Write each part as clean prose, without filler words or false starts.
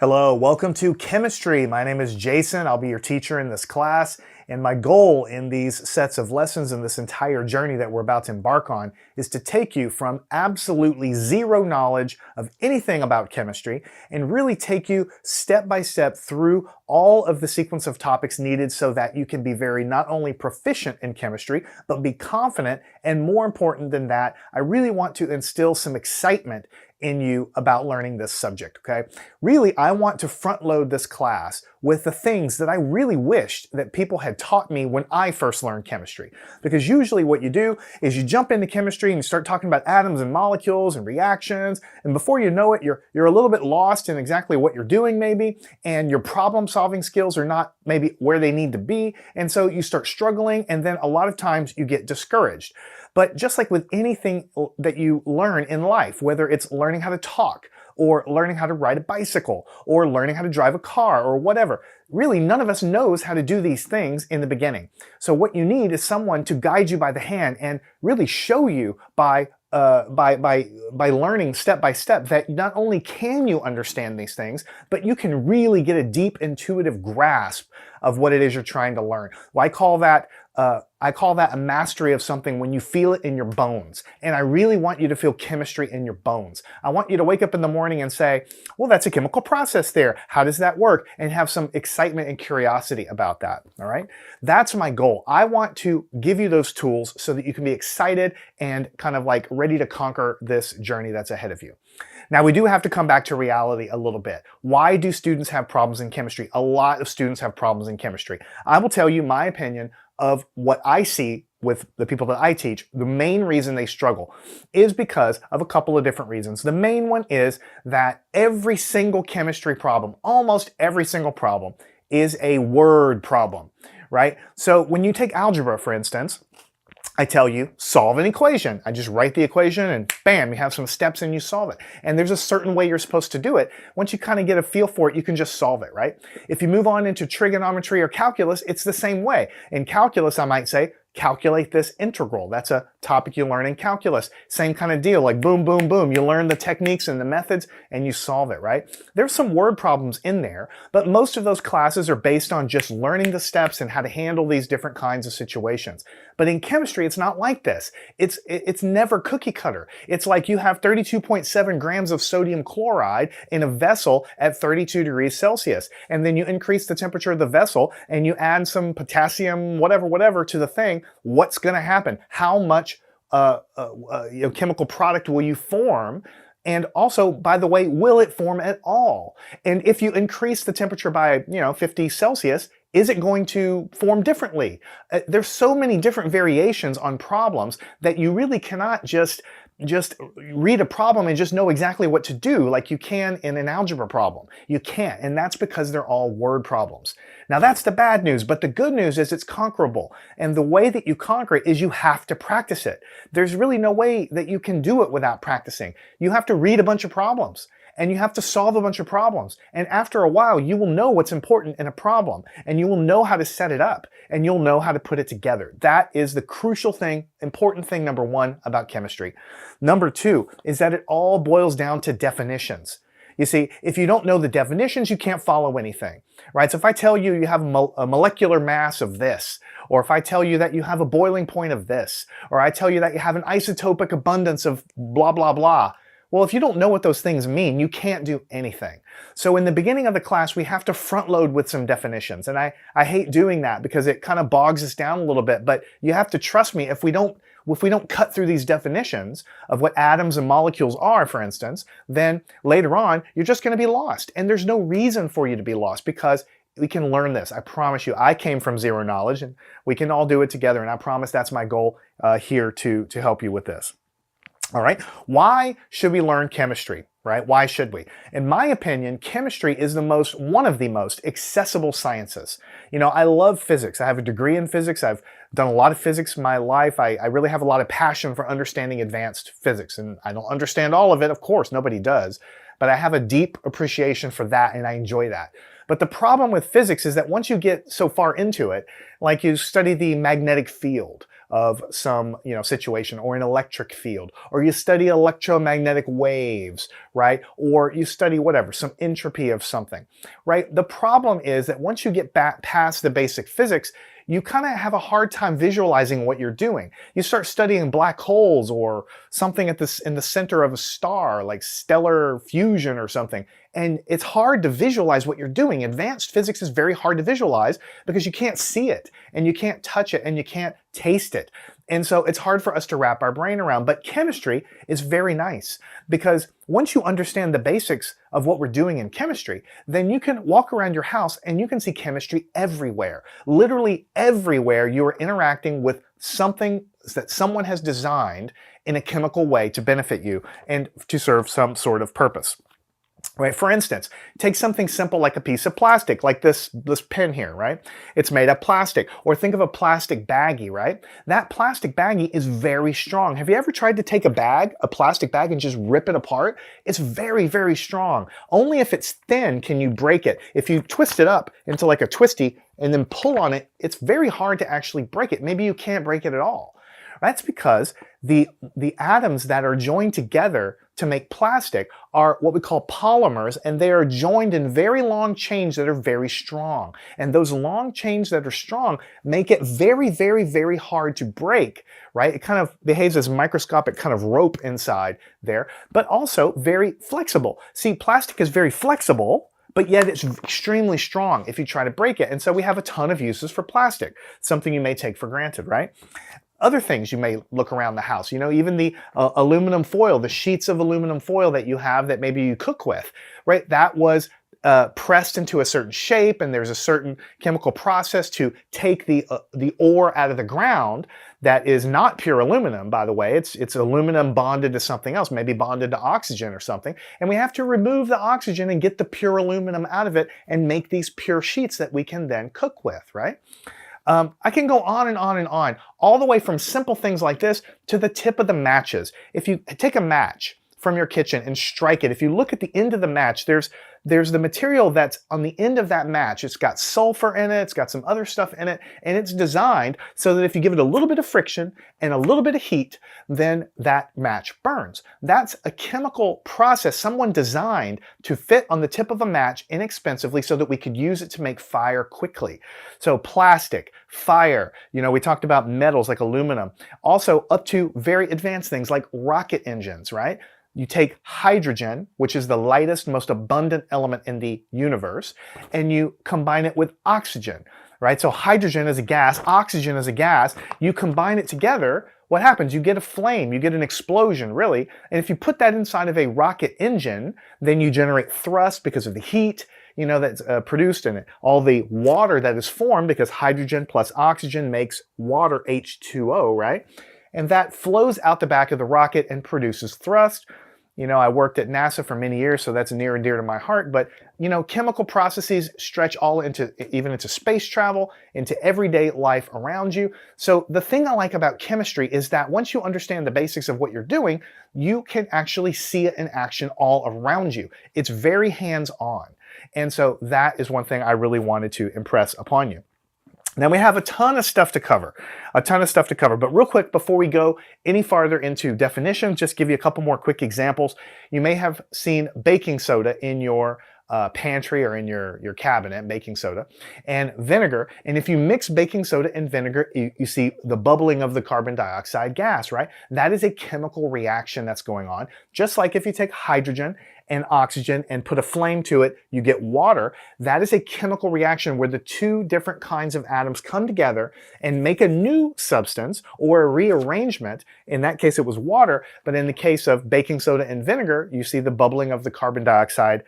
Hello, welcome to Chemistry. My name is Jason. I'll be your teacher in this class, and my goal in these sets of lessons and this entire journey that we're about to embark on is to take you from absolutely zero knowledge of anything about chemistry and really take you step by step through all of the sequence of topics needed so that you can be very not only proficient in chemistry, but be confident, and more important than that, I really want to instill some excitement in you about learning this subject, okay? Really, I want to front load this class with the things that I really wished that people had taught me when I first learned chemistry. Because usually what you do is you jump into chemistry and you start talking about atoms and molecules and reactions, and before you know it, you're a little bit lost in exactly what you're doing maybe, and your problem solving skills are not maybe where they need to be, and so you start struggling, and then a lot of times you get discouraged. But just like with anything that you learn in life, whether it's learning how to talk, or learning how to ride a bicycle, or learning how to drive a car, or whatever, really none of us knows how to do these things in the beginning. So what you need is someone to guide you by the hand and really show you by learning step by step that not only can you understand these things, but you can really get a deep intuitive grasp of what it is you're trying to learn. Well, I call that a mastery of something when you feel it in your bones. And I really want you to feel chemistry in your bones. I want you to wake up in the morning and say, well, that's a chemical process there. How does that work? And have some excitement and curiosity about that, all right? That's my goal. I want to give you those tools so that you can be excited and kind of like ready to conquer this journey that's ahead of you. Now, we do have to come back to reality a little bit. Why do students have problems in chemistry? A lot of students have problems in chemistry. I will tell you my opinion of what I see with the people that I teach. The main reason they struggle is because of a couple of different reasons. The main one is that every single chemistry problem, almost every single problem, is a word problem, right? So when you take algebra, for instance, I tell you, solve an equation. I just write the equation and bam, you have some steps and you solve it. And there's a certain way you're supposed to do it. Once you kind of get a feel for it, you can just solve it, right? If you move on into trigonometry or calculus, it's the same way. In calculus, I might say, calculate this integral. That's a topic you learn in calculus. Same kind of deal, like boom, boom, boom. You learn the techniques and the methods and you solve it, right? There's some word problems in there, but most of those classes are based on just learning the steps and how to handle these different kinds of situations. But in chemistry, it's not like this. It's never cookie cutter. It's like you have 32.7 grams of sodium chloride in a vessel at 32 degrees Celsius. And then you increase the temperature of the vessel and you add some potassium, whatever to the thing. What's going to happen? How much chemical product will you form? And also, by the way, will it form at all? And if you increase the temperature by, 50 Celsius, is it going to form differently? There's so many different variations on problems that you really cannot just read a problem and just know exactly what to do like you can in an algebra problem. You can't, and that's because they're all word problems. Now that's the bad news, but the good news is it's conquerable. And the way that you conquer it is you have to practice it. There's really no way that you can do it without practicing. You have to read a bunch of problems. And you have to solve a bunch of problems. And after a while, you will know what's important in a problem. And you will know how to set it up. And you'll know how to put it together. That is the crucial thing, important thing, number one, about chemistry. Number two is that it all boils down to definitions. You see, if you don't know the definitions, you can't follow anything, right? So if I tell you you have a molecular mass of this, or if I tell you that you have a boiling point of this, or I tell you that you have an isotopic abundance of blah, blah, blah, well, if you don't know what those things mean, you can't do anything. So in the beginning of the class, we have to front load with some definitions. And I hate doing that because it kind of bogs us down a little bit. But you have to trust me, if we don't cut through these definitions of what atoms and molecules are, for instance, then later on, you're just going to be lost. And there's no reason for you to be lost because we can learn this. I promise you, I came from zero knowledge and we can all do it together. And I promise that's my goal here to help you with this. All right, why should we learn chemistry, right? Why should we? In my opinion, chemistry is one of the most accessible sciences. I love physics. I have a degree in physics. I've done a lot of physics in my life. I really have a lot of passion for understanding advanced physics. And I don't understand all of it, of course, nobody does. But I have a deep appreciation for that and I enjoy that. But the problem with physics is that once you get so far into it, like you study the magnetic field, of some, situation, or an electric field, or you study electromagnetic waves, right? Or you study whatever, some entropy of something, right? The problem is that once you get back past the basic physics, you kind of have a hard time visualizing what you're doing. You start studying black holes or something in the center of a star, like stellar fusion or something, and it's hard to visualize what you're doing. Advanced physics is very hard to visualize because you can't see it, and you can't touch it, and you can't taste it. And so it's hard for us to wrap our brain around. But chemistry is very nice because once you understand the basics of what we're doing in chemistry, then you can walk around your house and you can see chemistry everywhere. Literally everywhere you are interacting with something that someone has designed in a chemical way to benefit you and to serve some sort of purpose. Right? For instance, take something simple like a piece of plastic, like this pen here, right? It's made of plastic. Or think of a plastic baggie, right? That plastic baggie is very strong. Have you ever tried to take a plastic bag, and just rip it apart? It's very, very strong. Only if it's thin can you break it. If you twist it up into like a twisty and then pull on it, it's very hard to actually break it. Maybe you can't break it at all. That's because the atoms that are joined together to make plastic are what we call polymers, and they are joined in very long chains that are very strong. And those long chains that are strong make it very, very, very hard to break, right? It kind of behaves as a microscopic kind of rope inside there, but also very flexible. See, plastic is very flexible, but yet it's extremely strong if you try to break it. And so we have a ton of uses for plastic, something you may take for granted, right? Other things you may look around the house, even the aluminum foil, the sheets of aluminum foil that you have that maybe you cook with, right? That was pressed into a certain shape, and there's a certain chemical process to take the ore out of the ground that is not pure aluminum, by the way. It's aluminum bonded to something else, maybe bonded to oxygen or something. And we have to remove the oxygen and get the pure aluminum out of it and make these pure sheets that we can then cook with, right? I can go on and on and on, all the way from simple things like this to the tip of the matches. If you take a match from your kitchen and strike it, if you look at the end of the match, there's the material that's on the end of that match. It's got sulfur in it, it's got some other stuff in it, and it's designed so that if you give it a little bit of friction and a little bit of heat, then that match burns. That's a chemical process someone designed to fit on the tip of a match inexpensively so that we could use it to make fire quickly. So plastic, fire, we talked about metals like aluminum, also up to very advanced things like rocket engines, right? You take hydrogen, which is the lightest, most abundant element in the universe, and you combine it with oxygen, right? So hydrogen is a gas, oxygen is a gas. You combine it together, what happens? You get a flame, you get an explosion, really. And if you put that inside of a rocket engine, then you generate thrust because of the heat, that's produced in it. All the water that is formed because hydrogen plus oxygen makes water, H2O, right? And that flows out the back of the rocket and produces thrust. I worked at NASA for many years, so that's near and dear to my heart. But, chemical processes stretch even into space travel, into everyday life around you. So the thing I like about chemistry is that once you understand the basics of what you're doing, you can actually see it in action all around you. It's very hands-on. And so that is one thing I really wanted to impress upon you. Now we have a ton of stuff to cover, but real quick, before we go any farther into definitions, just give you a couple more quick examples. You may have seen baking soda in your pantry or in your cabinet, baking soda, and vinegar. And if you mix baking soda and vinegar, you see the bubbling of the carbon dioxide gas, right? That is a chemical reaction that's going on. Just like if you take hydrogen and oxygen and put a flame to it, you get water. That is a chemical reaction where the two different kinds of atoms come together and make a new substance or a rearrangement. In that case, it was water, but in the case of baking soda and vinegar, you see the bubbling of the carbon dioxide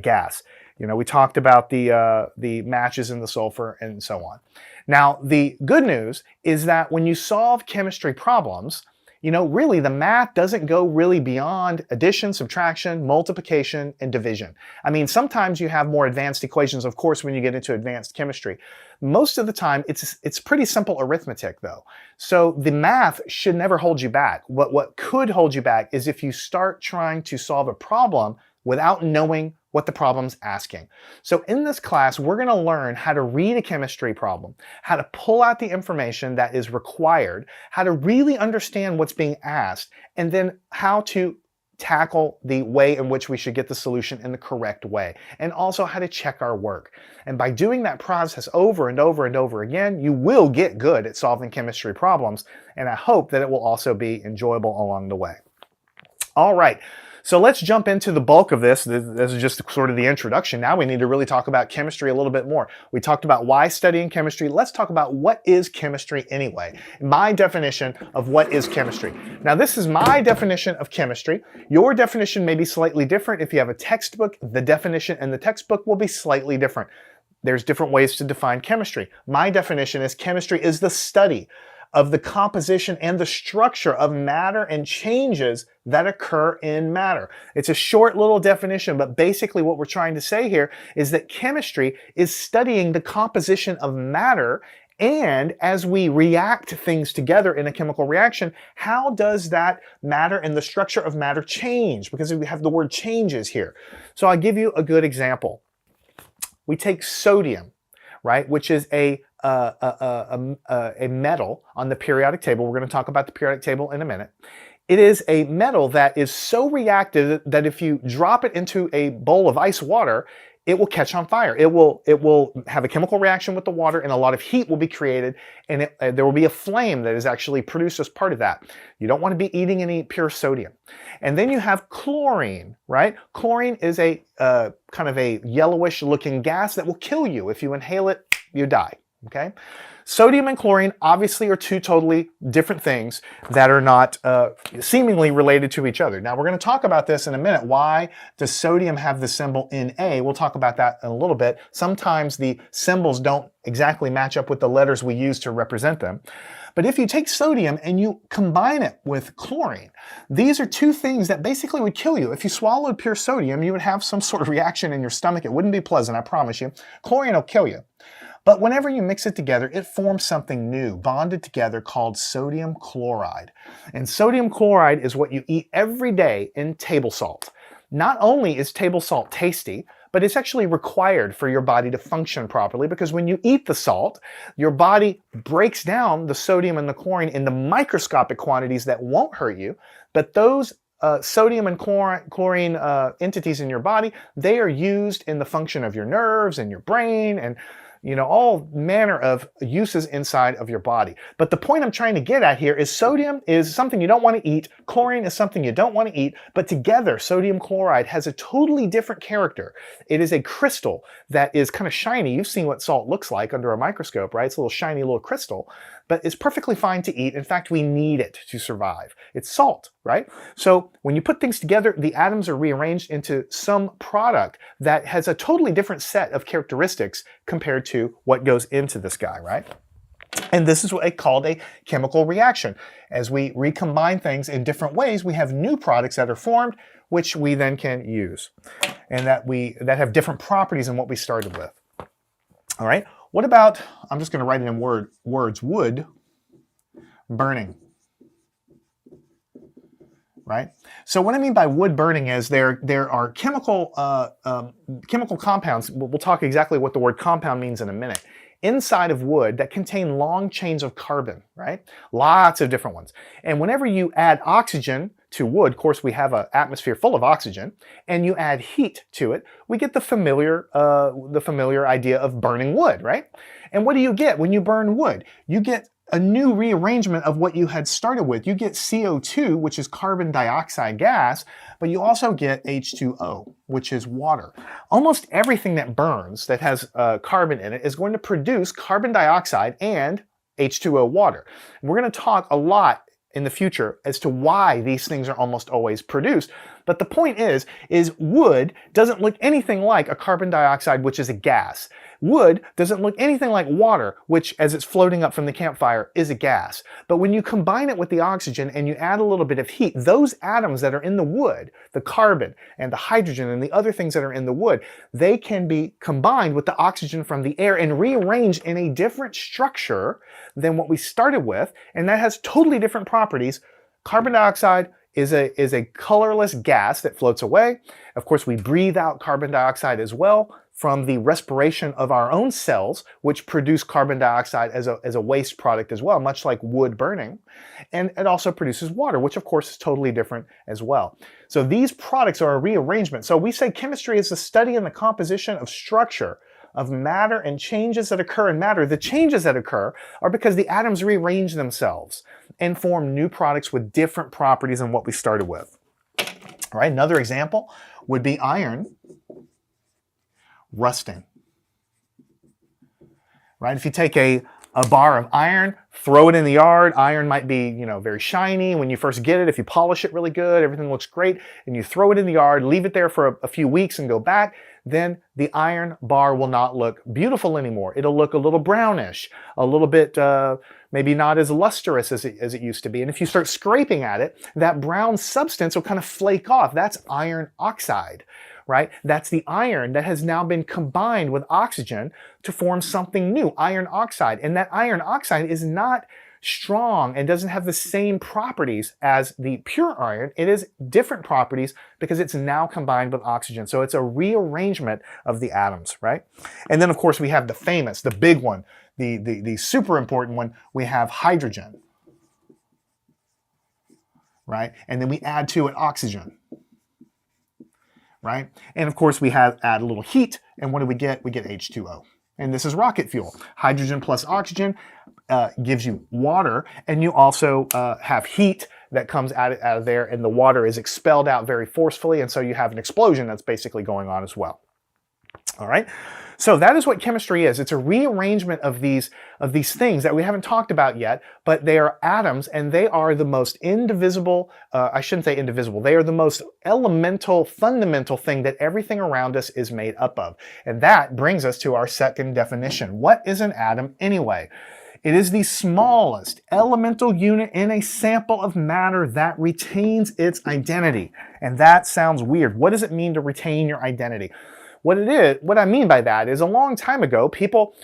gas. We talked about the matches and the sulfur and so on. Now, the good news is that when you solve chemistry problems, really the math doesn't go really beyond addition, subtraction, multiplication, and division. I mean, sometimes you have more advanced equations, of course, when you get into advanced chemistry. Most of the time, it's pretty simple arithmetic, though. So the math should never hold you back. What could hold you back is if you start trying to solve a problem without knowing what the problem's asking. So in this class, we're going to learn how to read a chemistry problem, how to pull out the information that is required, how to really understand what's being asked, and then how to tackle the way in which we should get the solution in the correct way, and also how to check our work. And by doing that process over and over and over again, you will get good at solving chemistry problems, and I hope that it will also be enjoyable along the way. All right. So let's jump into the bulk of this. This is just sort of the introduction. Now we need to really talk about chemistry a little bit more. We talked about why studying chemistry. Let's talk about what is chemistry anyway. My definition of what is chemistry. Now this is my definition of chemistry. Your definition may be slightly different. If you have a textbook, the definition in the textbook will be slightly different. There's different ways to define chemistry. My definition is chemistry is the study of the composition and the structure of matter and changes that occur in matter. It's a short little definition, but basically what we're trying to say here is that chemistry is studying the composition of matter, and as we react things together in a chemical reaction, how does that matter and the structure of matter change? Because we have the word changes here. So I'll give you a good example. We take sodium, right, which is a metal on the periodic table. We're going to talk about the periodic table in a minute. It is a metal that is so reactive that if you drop it into a bowl of ice water, it will catch on fire. It will have a chemical reaction with the water, and a lot of heat will be created, and there will be a flame that is actually produced as part of that. You don't want to be eating any pure sodium. And then you have chlorine, right? Chlorine is a kind of a yellowish looking gas that will kill you. If you inhale it, you die. Okay? Sodium and chlorine obviously are two totally different things that are not seemingly related to each other. Now we're going to talk about this in a minute. Why does sodium have the symbol Na? We'll talk about that in a little bit. Sometimes the symbols don't exactly match up with the letters we use to represent them. But if you take sodium and you combine it with chlorine, these are two things that basically would kill you. If you swallowed pure sodium, you would have some sort of reaction in your stomach. It wouldn't be pleasant, I promise you. Chlorine will kill you. But whenever you mix it together, it forms something new, bonded together, called sodium chloride. And sodium chloride is what you eat every day in table salt. Not only is table salt tasty, but it's actually required for your body to function properly, because when you eat the salt, your body breaks down the sodium and the chlorine into microscopic quantities that won't hurt you, but those sodium and chlorine entities in your body, they are used in the function of your nerves and your brain and all manner of uses inside of your body. But the point I'm trying to get at here is sodium is something you don't want to eat, chlorine is something you don't want to eat, but together sodium chloride has a totally different character. It is a crystal that is kind of shiny. You've seen what salt looks like under a microscope, right? It's a little shiny little crystal, but it's perfectly fine to eat. In fact, we need it to survive. It's salt, right? So when you put things together, the atoms are rearranged into some product that has a totally different set of characteristics compared to what goes into this guy, right? And this is what I called a chemical reaction. As we recombine things in different ways, we have new products that are formed, which we then can use, and that have different properties than what we started with. All right. What about, I'm just going to write it in words, wood burning, right? So what I mean by wood burning is there are chemical compounds. We'll talk exactly what the word compound means in a minute. Inside of wood that contain long chains of carbon, right? Lots of different ones. And whenever you add oxygen to wood, of course we have an atmosphere full of oxygen, and you add heat to it, we get the familiar idea of burning wood, right? And what do you get when you burn wood? You get a new rearrangement of what you had started with. You get CO2, which is carbon dioxide gas, but you also get H2O, which is water. Almost everything that burns that has carbon in it is going to produce carbon dioxide and H2O water. And we're going to talk a lot in the future as to why these things are almost always produced. But the point is wood doesn't look anything like a carbon dioxide, which is a gas. Wood doesn't look anything like water, which, as it's floating up from the campfire, is a gas. But when you combine it with the oxygen and you add a little bit of heat, those atoms that are in the wood, the carbon and the hydrogen and the other things that are in the wood, they can be combined with the oxygen from the air and rearranged in a different structure than what we started with, and that has totally different properties. Carbon dioxide is a colorless gas that floats away. Of course, we breathe out carbon dioxide as well from the respiration of our own cells, which produce carbon dioxide as a waste product as well, much like wood burning. And it also produces water, which of course is totally different as well. So these products are a rearrangement. So we say chemistry is the study and the composition of structure of matter and changes that occur in matter. The changes that occur are because the atoms rearrange themselves and form new products with different properties than what we started with. All right, another example would be iron rusting. Right? If you take a bar of iron, throw it in the yard, iron might be, very shiny when you first get it. If you polish it really good, everything looks great, and you throw it in the yard, leave it there for a few weeks and go back, then the iron bar will not look beautiful anymore. It'll look a little brownish, a little bit maybe not as lustrous as it used to be. And if you start scraping at it, that brown substance will kind of flake off. That's iron oxide. Right? That's the iron that has now been combined with oxygen to form something new, iron oxide. And that iron oxide is not strong and doesn't have the same properties as the pure iron. It is different properties because it's now combined with oxygen. So it's a rearrangement of the atoms, right? And then of course we have the famous, the big one, the super important one, we have hydrogen, right? And then we add to it oxygen. Right? And of course we add a little heat, and what do we get? We get H2O. And this is rocket fuel. Hydrogen plus oxygen gives you water, and you also have heat that comes out of there, and the water is expelled out very forcefully, and so you have an explosion that's basically going on as well. All right? So that is what chemistry is. It's a rearrangement of these things that we haven't talked about yet, but they are atoms, and they are the most indivisible, I shouldn't say indivisible, they are the most elemental, fundamental thing that everything around us is made up of. And that brings us to our second definition. What is an atom anyway? It is the smallest elemental unit in a sample of matter that retains its identity. And that sounds weird. What does it mean to retain your identity? What I mean by that is a long time ago, people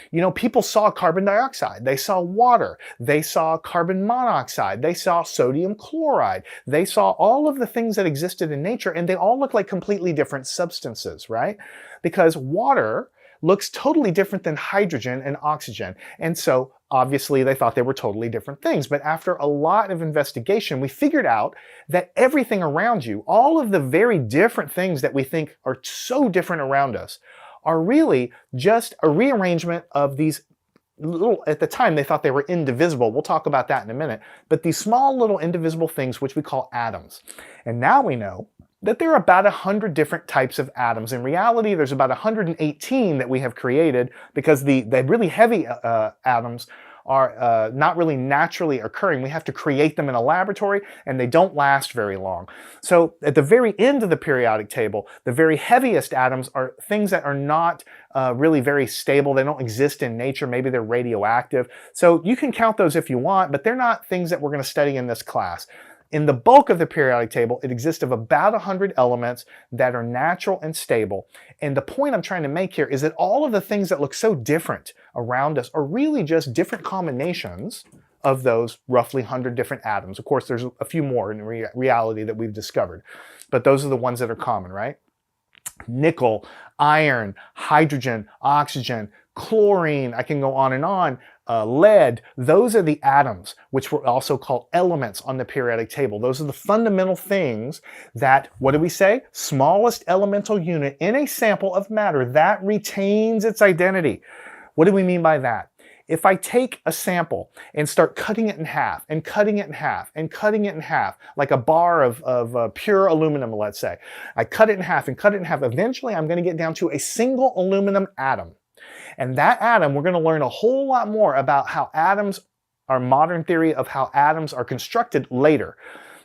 saw carbon dioxide, they saw water, they saw carbon monoxide, they saw sodium chloride, they saw all of the things that existed in nature, and they all look like completely different substances, right? Because water looks totally different than hydrogen and oxygen. And so obviously they thought they were totally different things. But after a lot of investigation, we figured out that everything around you, all of the very different things that we think are so different around us, are really just a rearrangement of these little, at the time they thought they were indivisible. We'll talk about that in a minute. But these small little indivisible things, which we call atoms. And now we know that there are about 100 different types of atoms. In reality, there's about 118 that we have created because the really heavy atoms are not really naturally occurring. We have to create them in a laboratory, and they don't last very long. So at the very end of the periodic table, the very heaviest atoms are things that are not really very stable. They don't exist in nature. Maybe they're radioactive. So you can count those if you want, but they're not things that we're going to study in this class. In the bulk of the periodic table, it exists of about 100 elements that are natural and stable. And the point I'm trying to make here is that all of the things that look so different around us are really just different combinations of those roughly 100 different atoms. Of course, there's a few more in reality that we've discovered, but those are the ones that are common, right? Nickel, iron, hydrogen, oxygen, chlorine, I can go on and on, lead, those are the atoms, which were also called elements on the periodic table. Those are the fundamental things that, what do we say? Smallest elemental unit in a sample of matter that retains its identity. What do we mean by that? If I take a sample and start cutting it in half and cutting it in half and cutting it in half, like a bar of pure aluminum, let's say, I cut it in half and cut it in half, eventually I'm going to get down to a single aluminum atom. And that atom, we're going to learn a whole lot more about how atoms, our modern theory of how atoms are constructed later.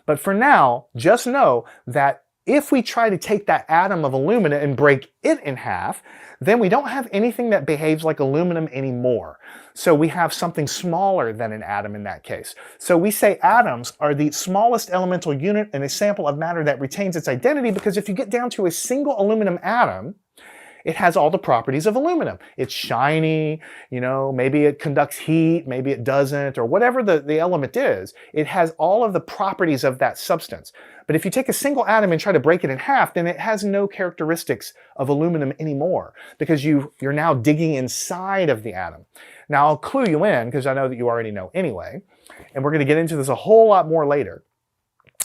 But for now, just know that if we try to take that atom of aluminum and break it in half, then we don't have anything that behaves like aluminum anymore. So we have something smaller than an atom in that case. So we say atoms are the smallest elemental unit in a sample of matter that retains its identity, because if you get down to a single aluminum atom, It has all the properties of aluminum. It's shiny, you know, maybe it conducts heat, maybe it doesn't, or whatever the element is. It has all of the properties of that substance. But if you take a single atom and try to break it in half, then it has no characteristics of aluminum anymore, because you're now digging inside of the atom. Now I'll clue you in, because I know that you already know anyway, and we're going to get into this a whole lot more later.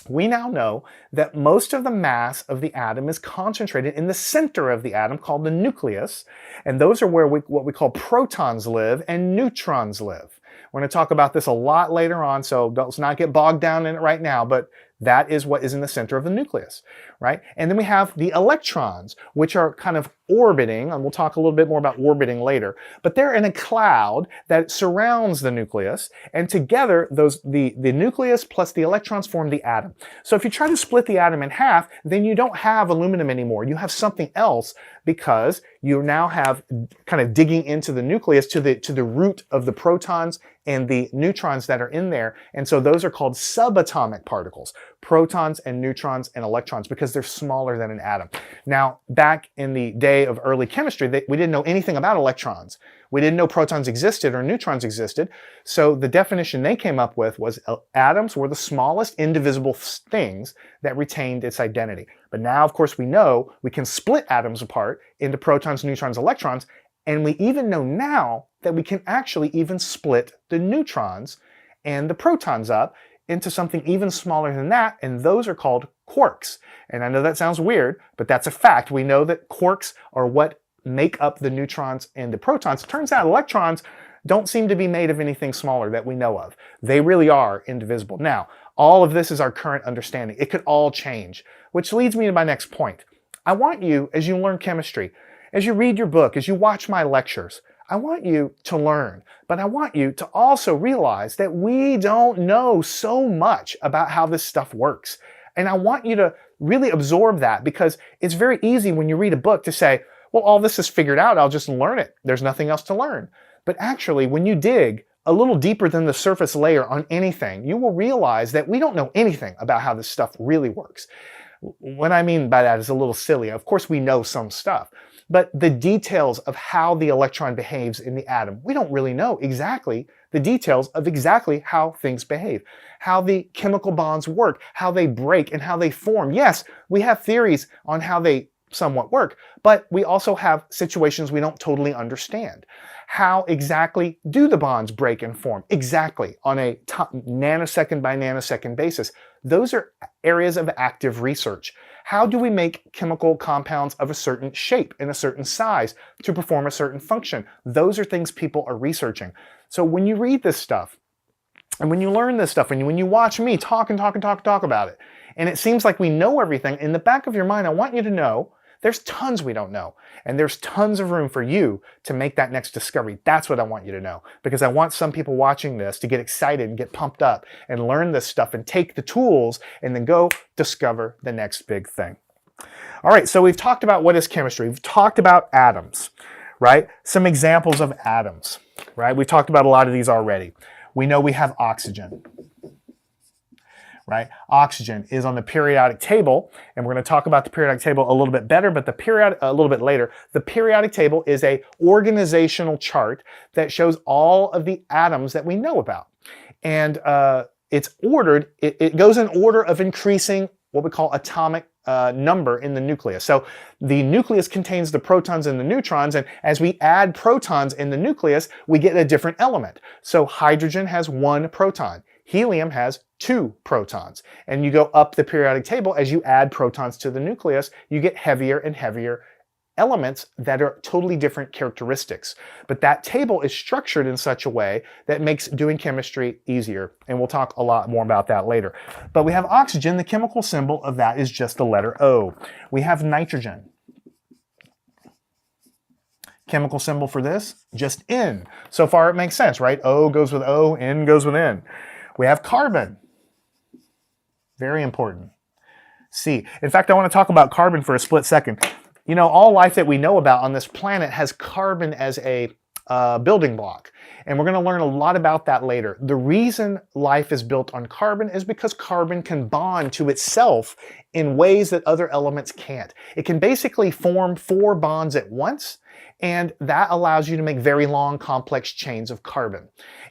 We now know that most of the mass of the atom is concentrated in the center of the atom, called the nucleus, and those are where what we call protons live and neutrons live. We're going to talk about this a lot later on, so let's not get bogged down in it right now, but that is what is in the center of the nucleus, right? And then we have the electrons, which are kind of orbiting, and we'll talk a little bit more about orbiting later, but they're in a cloud that surrounds the nucleus, and together the nucleus plus the electrons form the atom. So if you try to split the atom in half, then you don't have aluminum anymore. You have something else, because you now have kind of digging into the nucleus to the root of the protons and the neutrons that are in there. And so those are called subatomic particles, protons and neutrons and electrons, because they're smaller than an atom. Now, back in the day of early chemistry, we didn't know anything about electrons. We didn't know protons existed or neutrons existed. So the definition they came up with was atoms were the smallest indivisible things that retained its identity. But now, of course, we know we can split atoms apart into protons, neutrons, electrons, and we even know now that we can actually even split the neutrons and the protons up into something even smaller than that, and those are called quarks. And I know that sounds weird, but that's a fact. We know that quarks are what make up the neutrons and the protons. Turns out electrons don't seem to be made of anything smaller that we know of. They really are indivisible. Now, all of this is our current understanding. It could all change, which leads me to my next point. I want you, as you learn chemistry, as you read your book, as you watch my lectures, I want you to learn, but I want you to also realize that we don't know so much about how this stuff works. And I want you to really absorb that, because it's very easy when you read a book to say, well, all this is figured out, I'll just learn it. There's nothing else to learn. But actually, when you dig a little deeper than the surface layer on anything, you will realize that we don't know anything about how this stuff really works. What I mean by that is a little silly. Of course, we know some stuff, but the details of how the electron behaves in the atom, we don't really know exactly the details of exactly how things behave, how the chemical bonds work, how they break, and how they form. Yes, we have theories on how they somewhat work, but we also have situations we don't totally understand. How exactly do the bonds break and form? Exactly, on a nanosecond by nanosecond basis. Those are areas of active research. How do we make chemical compounds of a certain shape and a certain size to perform a certain function? Those are things people are researching. So when you read this stuff, and when you learn this stuff, and when you watch me talk about it, and it seems like we know everything, in the back of your mind, I want you to know there's tons we don't know, and there's tons of room for you to make that next discovery. That's what I want you to know, because I want some people watching this to get excited and get pumped up and learn this stuff and take the tools and then go discover the next big thing. All right, so we've talked about what is chemistry. We've talked about atoms, right? Some examples of atoms, right? We've talked about a lot of these already. We know we have oxygen. Right? Oxygen is on the periodic table, and we're going to talk about the periodic table a little bit better, but a little bit later. The periodic table is a organizational chart that shows all of the atoms that we know about. And it's ordered, it goes in order of increasing what we call atomic number in the nucleus. So the nucleus contains the protons and the neutrons, and as we add protons in the nucleus, we get a different element. So hydrogen has 1 proton. Helium has 2 protons. And you go up the periodic table, as you add protons to the nucleus, you get heavier and heavier elements that are totally different characteristics. But that table is structured in such a way that makes doing chemistry easier. And we'll talk a lot more about that later. But we have oxygen. The chemical symbol of that is just the letter O. We have nitrogen. Chemical symbol for this, just N. So far it makes sense, right? O goes with O, N goes with N. We have carbon. Very important. C. In fact, I want to talk about carbon for a split second. You know, all life that we know about on this planet has carbon as a building block. And we're going to learn a lot about that later. The reason life is built on carbon is because carbon can bond to itself in ways that other elements can't. It can basically form 4 bonds at once, and that allows you to make very long, complex chains of carbon.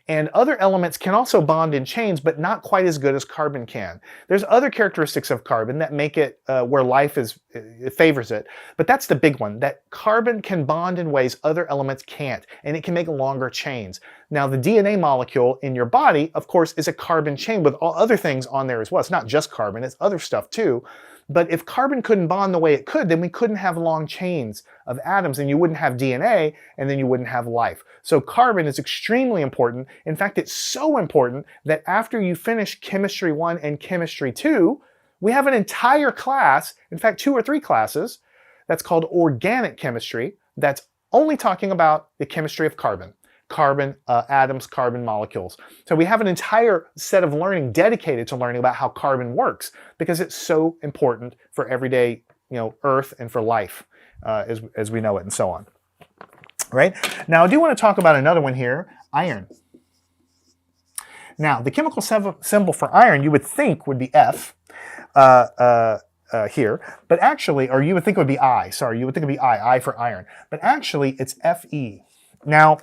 And other elements can also bond in chains, but not quite as good as carbon can. There's other characteristics of carbon that make it where life it favors it, but that's the big one, that carbon can bond in ways other elements can't, and it can make longer chains. Now, the DNA molecule in your body, of course, is a carbon chain with all other things on there as well. It's not just carbon, it's other stuff too. But if carbon couldn't bond the way it could, then we couldn't have long chains of atoms, and you wouldn't have DNA, and then you wouldn't have life. So carbon is extremely important. In fact, it's so important that after you finish Chemistry 1 and Chemistry 2, we have an entire class, in fact 2 or 3 classes, that's called Organic Chemistry, that's only talking about the chemistry of carbon. Carbon atoms, carbon molecules. So we have an entire set of learning dedicated to learning about how carbon works, because it's so important for everyday, Earth and for life as we know it, and so on. Right? Now I do want to talk about another one here, iron. Now the chemical symbol for iron you would think would be F here, but actually, or you would think it would be I. Sorry, you would think it would be I for iron, but actually it's Fe. Now,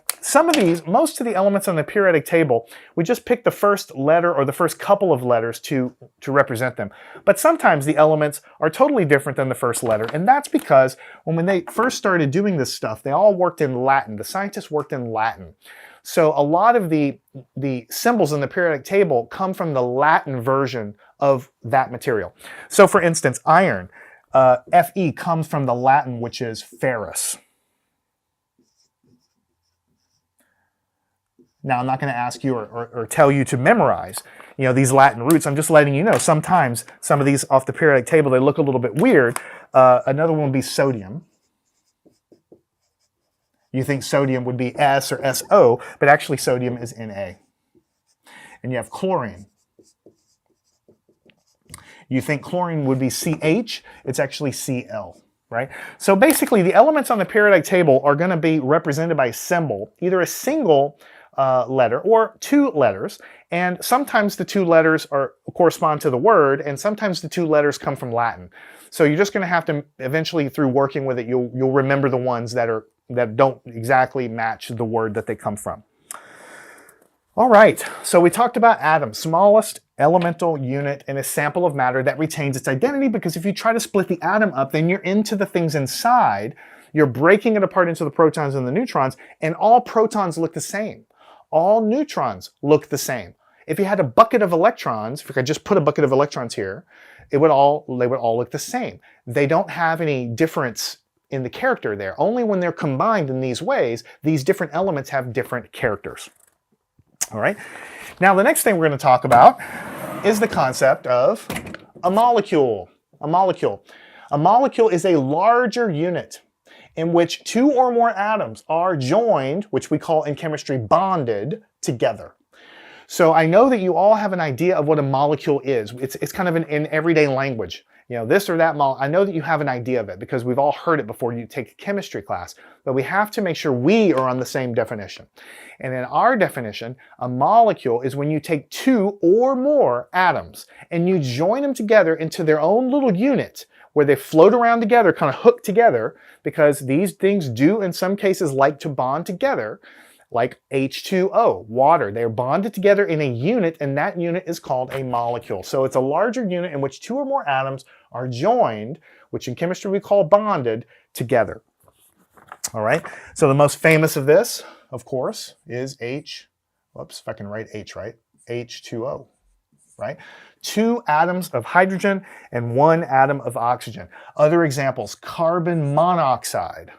most of the elements on the periodic table, we just pick the first letter or the first couple of letters to represent them. But sometimes the elements are totally different than the first letter, and that's because when they first started doing this stuff, they all worked in Latin. The scientists worked in Latin. So a lot of the symbols in the periodic table come from the Latin version of that material. So for instance, iron, Fe comes from the Latin, which is ferrous. Now, I'm not going to ask you or tell you to memorize, these Latin roots. I'm just letting you know sometimes some of these off the periodic table, they look a little bit weird. Another one would be sodium. You think sodium would be S or SO, but actually sodium is Na. And you have chlorine. You think chlorine would be CH, it's actually Cl. Right? So basically, the elements on the periodic table are going to be represented by a symbol, either a single letter or 2 letters, and sometimes the 2 letters correspond to the word, and sometimes the 2 letters come from Latin. So you're just going to have to eventually, through working with it, you'll remember the ones that don't exactly match the word that they come from. All right, so we talked about atoms, smallest elemental unit in a sample of matter that retains its identity, because if you try to split the atom up, then you're into the things inside. You're breaking it apart into the protons and the neutrons, and all protons look the same. All neutrons look the same. If you had a bucket of electrons, if I could just put a bucket of electrons here, they would all look the same. They don't have any difference in the character there. Only when they're combined in these ways, these different elements have different characters. All right. Now the next thing we're going to talk about is the concept of a molecule. A molecule. A molecule is a larger unit in which 2 or more atoms are joined, which we call in chemistry bonded, together. So I know that you all have an idea of what a molecule is. It's kind of in everyday language. This or that I know that you have an idea of it because we've all heard it before you take a chemistry class, but we have to make sure we are on the same definition. And in our definition, a molecule is when you take 2 or more atoms and you join them together into their own little unit where they float around together, kind of hooked together, because these things do in some cases like to bond together, like H2O, water. They're bonded together in a unit, and that unit is called a molecule. So it's a larger unit in which 2 or more atoms are joined, which in chemistry we call bonded, together. All right, so the most famous of this, of course, is if I can write H right, H2O, right? 2 atoms of hydrogen and 1 atom of oxygen. Other examples, carbon monoxide,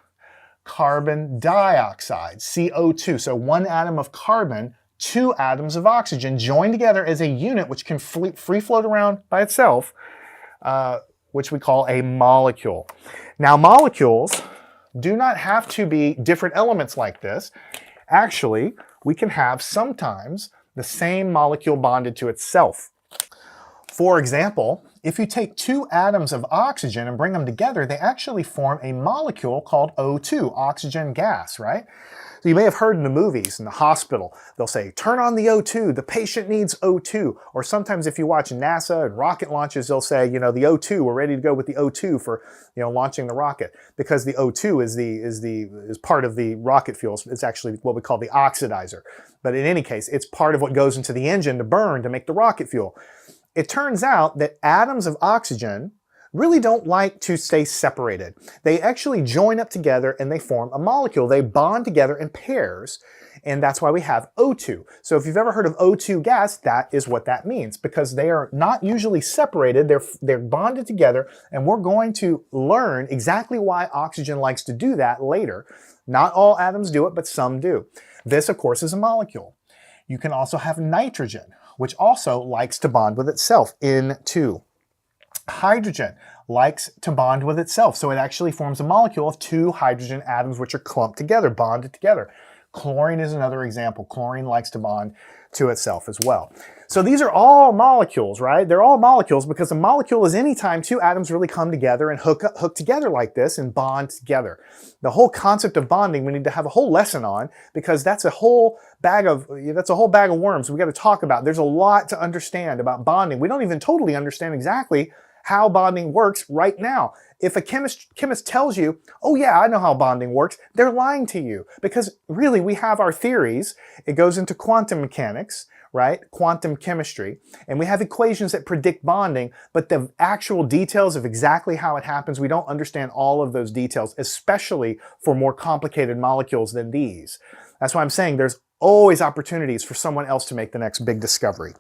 carbon dioxide, CO2. So 1 atom of carbon, 2 atoms of oxygen joined together as a unit which can free float around by itself, which we call a molecule. Now molecules do not have to be different elements like this. Actually, we can have sometimes the same molecule bonded to itself. For example, if you take two atoms of oxygen and bring them together, they actually form a molecule called O2, oxygen gas, right? So you may have heard in the movies, in the hospital, they'll say, turn on the O2, the patient needs O2. Or sometimes if you watch NASA and rocket launches, they'll say, you know, the O2, we're ready to go with the O2 for, you know, launching the rocket. Because the O2 is part of the rocket fuel. It's actually what we call the oxidizer. But in any case, it's part of what goes into the engine to burn to make the rocket fuel. It turns out that atoms of oxygen really don't like to stay separated. They actually join up together and they form a molecule. They bond together in pairs, and that's why we have O2. So if you've ever heard of O2 gas, that is what that means, because they are not usually separated, they're bonded together, and we're going to learn exactly why oxygen likes to do that later. Not all atoms do it, but some do. This, of course, is a molecule. You can also have nitrogen, which also likes to bond with itself, N2. Hydrogen likes to bond with itself, so it actually forms a molecule of two hydrogen atoms which are clumped together, bonded together. Chlorine is another example. Chlorine likes to bond to itself as well. So these are all molecules, right? They're all molecules because a molecule is any time two atoms really come together and hook together like this and bond together. The whole concept of bonding we need to have a whole lesson on, because that's a whole bag of worms we got to talk about. There's a lot to understand about bonding. We don't even totally understand exactly how bonding works right now. If a chemist tells you, oh yeah, I know how bonding works, they're lying to you, because really we have our theories. It goes into quantum mechanics, right? Quantum chemistry, and we have equations that predict bonding, but the actual details of exactly how it happens, we don't understand all of those details, especially for more complicated molecules than these. That's why I'm saying there's always opportunities for someone else to make the next big discovery.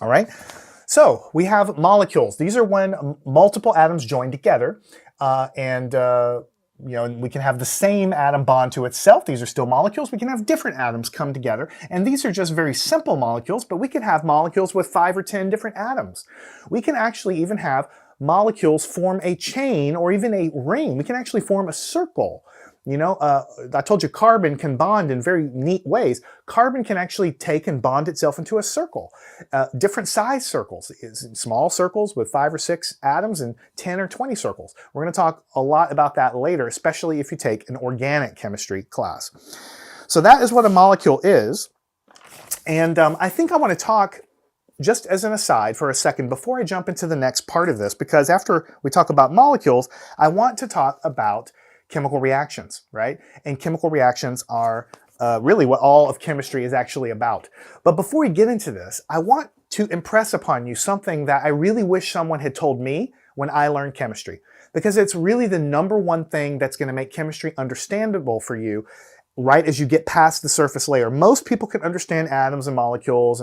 All right? So we have molecules. These are when multiple atoms join together, you know, we can have the same atom bond to itself. These are still molecules. We can have different atoms come together, and these are just very simple molecules, but we can have molecules with 5 or 10 different atoms. We can actually even have molecules form a chain or even a ring. We can actually form a circle. You know, I told you carbon can bond in very neat ways. Carbon can actually take and bond itself into a circle. Different size circles, small circles with 5 or 6 atoms, and 10 or 20 circles. We're going to talk a lot about that later, especially if you take an organic chemistry class. So that is what a molecule is. And I think I want to talk just as an aside for a second before I jump into the next part of this, because after we talk about molecules, I want to talk about chemical reactions, right? And chemical reactions are really what all of chemistry is actually about. But before we get into this, I want to impress upon you something that I really wish someone had told me when I learned chemistry, because it's really the #1 thing that's going to make chemistry understandable for you right as you get past the surface layer. Most people can understand atoms and molecules,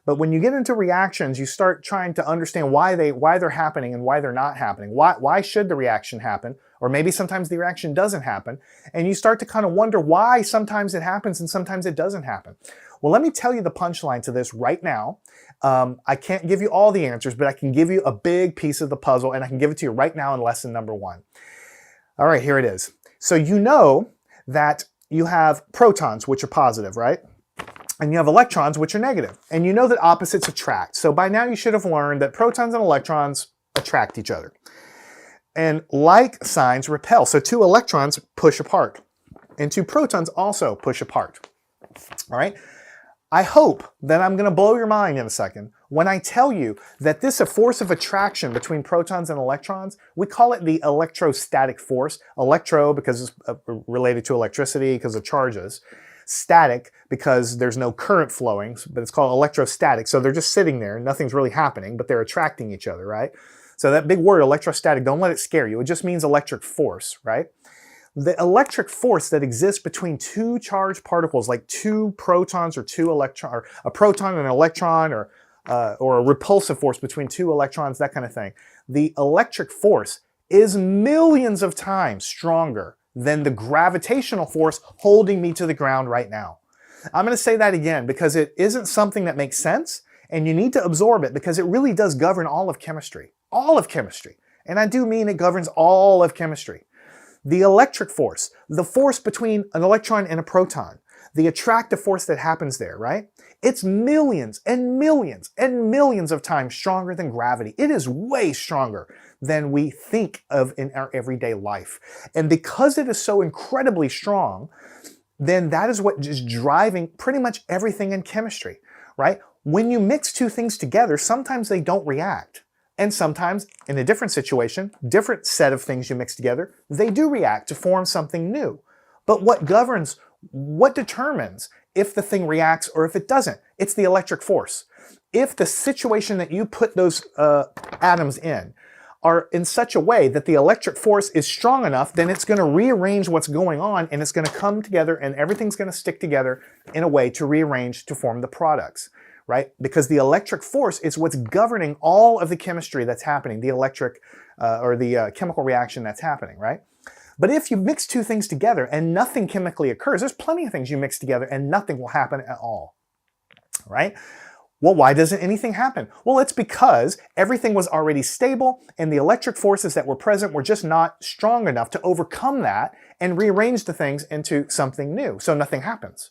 but when you get into reactions, you start trying to understand why they're happening and why they're not happening. Why should the reaction happen? Or maybe sometimes the reaction doesn't happen, and you start to kind of wonder why sometimes it happens and sometimes it doesn't happen. Well, let me tell you the punchline to this right now. I can't give you all the answers, but I can give you a big piece of the puzzle, and I can give it to you right now in lesson #1. All right, here it is. So you know that you have protons, which are positive, right? And you have electrons, which are negative. And you know that opposites attract. So by now you should have learned that protons and electrons attract each other. And like signs repel. So 2 electrons push apart, and 2 protons also push apart. All right? I hope that I'm going to blow your mind in a second when I tell you that this force of attraction between protons and electrons, we call it the electrostatic force. Electro because it's related to electricity because of charges. Static because there's no current flowing, but it's called electrostatic. So they're just sitting there, nothing's really happening, but they're attracting each other, right? So that big word, electrostatic, don't let it scare you. It just means electric force, right? The electric force that exists between 2 charged particles, like 2 protons or 2 electrons, or a proton and an electron, or a repulsive force between 2 electrons, that kind of thing. The electric force is millions of times stronger than the gravitational force holding me to the ground right now. I'm going to say that again because it isn't something that makes sense, and you need to absorb it because it really does govern all of chemistry. All of chemistry. And I do mean it governs all of chemistry. The electric force, the force between an electron and a proton, the attractive force that happens there, right? It's millions and millions and millions of times stronger than gravity. It is way stronger than we think of in our everyday life. And because it is so incredibly strong, then that is what is driving pretty much everything in chemistry, right? When you mix two things together, sometimes they don't react. And sometimes, in a different situation, different set of things you mix together, they do react to form something new. But what determines if the thing reacts or if it doesn't? It's the electric force. If the situation that you put those atoms in are in such a way that the electric force is strong enough, then it's going to rearrange what's going on and it's going to come together and everything's going to stick together in a way to rearrange to form the products, right? Because the electric force is what's governing all of the chemistry that's happening, the electric or the chemical reaction that's happening, right? But if you mix two things together and nothing chemically occurs, there's plenty of things you mix together and nothing will happen at all, right? Well, why doesn't anything happen? Well, it's because everything was already stable and the electric forces that were present were just not strong enough to overcome that and rearrange the things into something new, so nothing happens.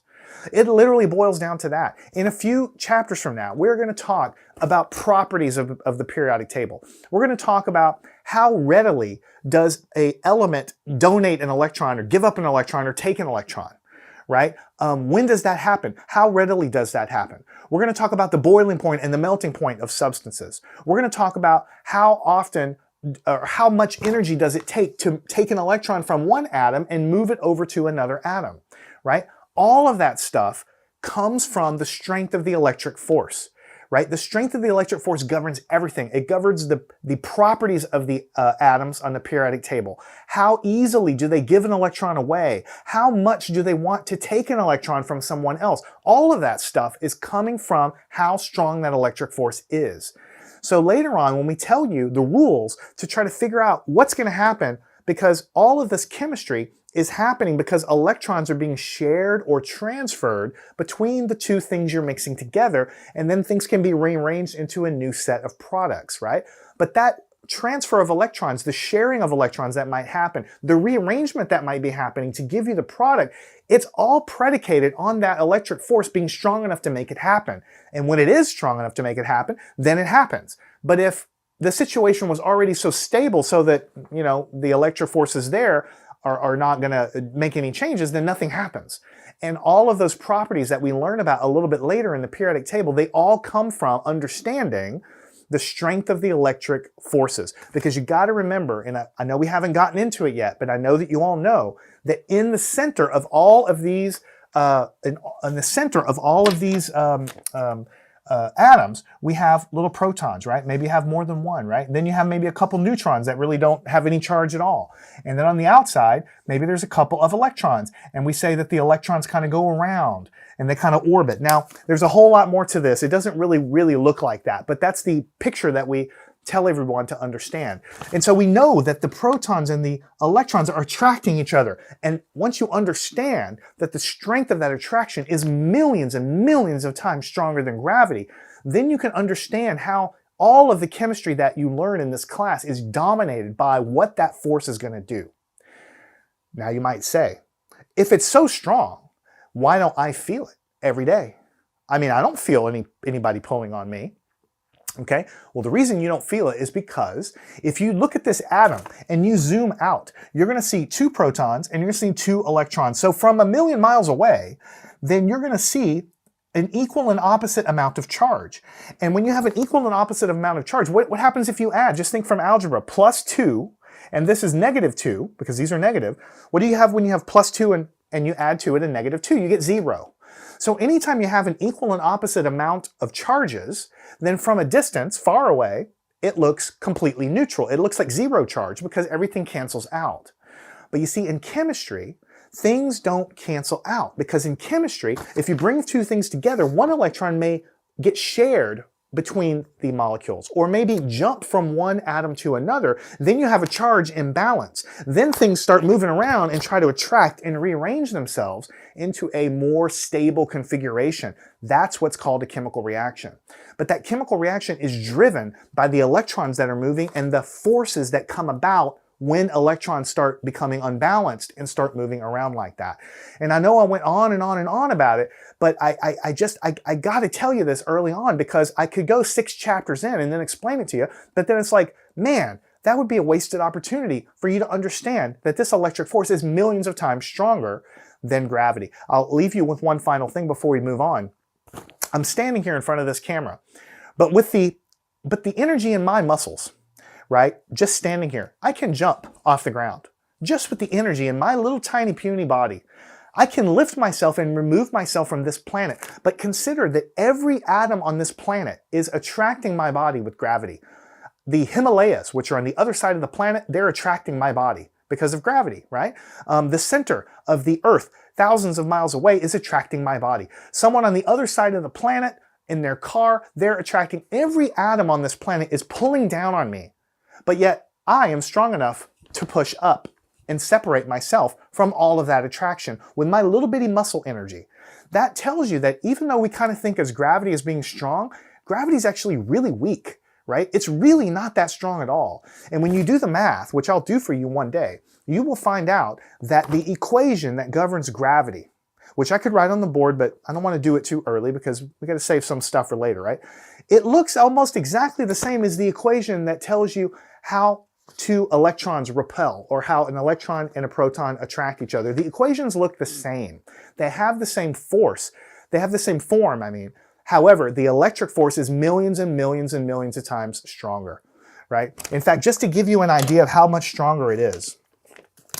It literally boils down to that. In a few chapters from now, we're going to talk about properties of the periodic table. We're going to talk about how readily does an element donate an electron or give up an electron or take an electron, right? When does that happen? How readily does that happen? We're going to talk about the boiling point and the melting point of substances. We're going to talk about how often or how much energy does it take to take an electron from one atom and move it over to another atom, right? All of that stuff comes from the strength of the electric force, right? The strength of the electric force governs everything. It governs the properties of the atoms on the periodic table. How easily do they give an electron away? How much do they want to take an electron from someone else? All of that stuff is coming from how strong that electric force is. So later on, when we tell you the rules to try to figure out what's going to happen, because all of this chemistry is happening because electrons are being shared or transferred between the two things you're mixing together, and then things can be rearranged into a new set of products, right? But that transfer of electrons, the sharing of electrons that might happen, the rearrangement that might be happening to give you the product, it's all predicated on that electric force being strong enough to make it happen. And when it is strong enough to make it happen, then it happens. But if the situation was already so stable so that, you know, the electric forces there are not going to make any changes, then nothing happens. And all of those properties that we learn about a little bit later in the periodic table, they all come from understanding the strength of the electric forces. Because you got to remember, and I know we haven't gotten into it yet, but I know that you all know that in the center of all of these, atoms, we have little protons, right? Maybe you have more than one, right? Then you have maybe a couple neutrons that really don't have any charge at all. And then on the outside, maybe there's a couple of electrons. And we say that the electrons kind of go around and they kind of orbit. Now, there's a whole lot more to this. It doesn't really look like that, but that's the picture that we tell everyone to understand. And so we know that the protons and the electrons are attracting each other. And once you understand that the strength of that attraction is millions and millions of times stronger than gravity, then you can understand how all of the chemistry that you learn in this class is dominated by what that force is going to do. Now you might say, if it's so strong, why don't I feel it every day? I mean, I don't feel anybody pulling on me. Okay, well, the reason you don't feel it is because if you look at this atom and you zoom out, you're going to see two protons and you're going to see two electrons. So from 1,000,000 miles away, then you're going to see an equal and opposite amount of charge. And when you have an equal and opposite amount of charge, what happens if you add? Just think from algebra, +2, and this is -2, because these are negative. What do you have when you have +2 and you add to it a -2? You get 0. So anytime you have an equal and opposite amount of charges, then from a distance, far away, it looks completely neutral. It looks like 0 charge because everything cancels out. But you see, in chemistry, things don't cancel out, because in chemistry, if you bring two things together, one electron may get shared between the molecules, or maybe jump from one atom to another. Then you have a charge imbalance. Then things start moving around and try to attract and rearrange themselves into a more stable configuration. That's what's called a chemical reaction. But that chemical reaction is driven by the electrons that are moving and the forces that come about when electrons start becoming unbalanced and start moving around like that. And I know I went on and on and on about it, but I got to tell you this early on, because I could go 6 chapters in and then explain it to you, but then it's like, man, that would be a wasted opportunity for you to understand that this electric force is millions of times stronger than gravity. I'll leave you with one final thing before we move on. I'm standing here in front of this camera, but the energy in my muscles, right? Just standing here, I can jump off the ground. Just with the energy in my little tiny puny body, I can lift myself and remove myself from this planet. But consider that every atom on this planet is attracting my body with gravity. The Himalayas, which are on the other side of the planet, they're attracting my body because of gravity, right? The center of the Earth, thousands of miles away, is attracting my body. Someone on the other side of the planet, in their car, they're attracting. Every atom on this planet is pulling down on me. But yet, I am strong enough to push up and separate myself from all of that attraction with my little bitty muscle energy. That tells you that even though we kind of think as gravity as being strong, gravity is actually really weak, right? It's really not that strong at all. And when you do the math, which I'll do for you one day, you will find out that the equation that governs gravity, which I could write on the board, but I don't want to do it too early because we got to save some stuff for later, right? It looks almost exactly the same as the equation that tells you how two electrons repel, or how an electron and a proton attract each other. The equations look the same. They have the same force. They have the same form, I mean. However, the electric force is millions and millions and millions of times stronger, right? In fact, just to give you an idea of how much stronger it is,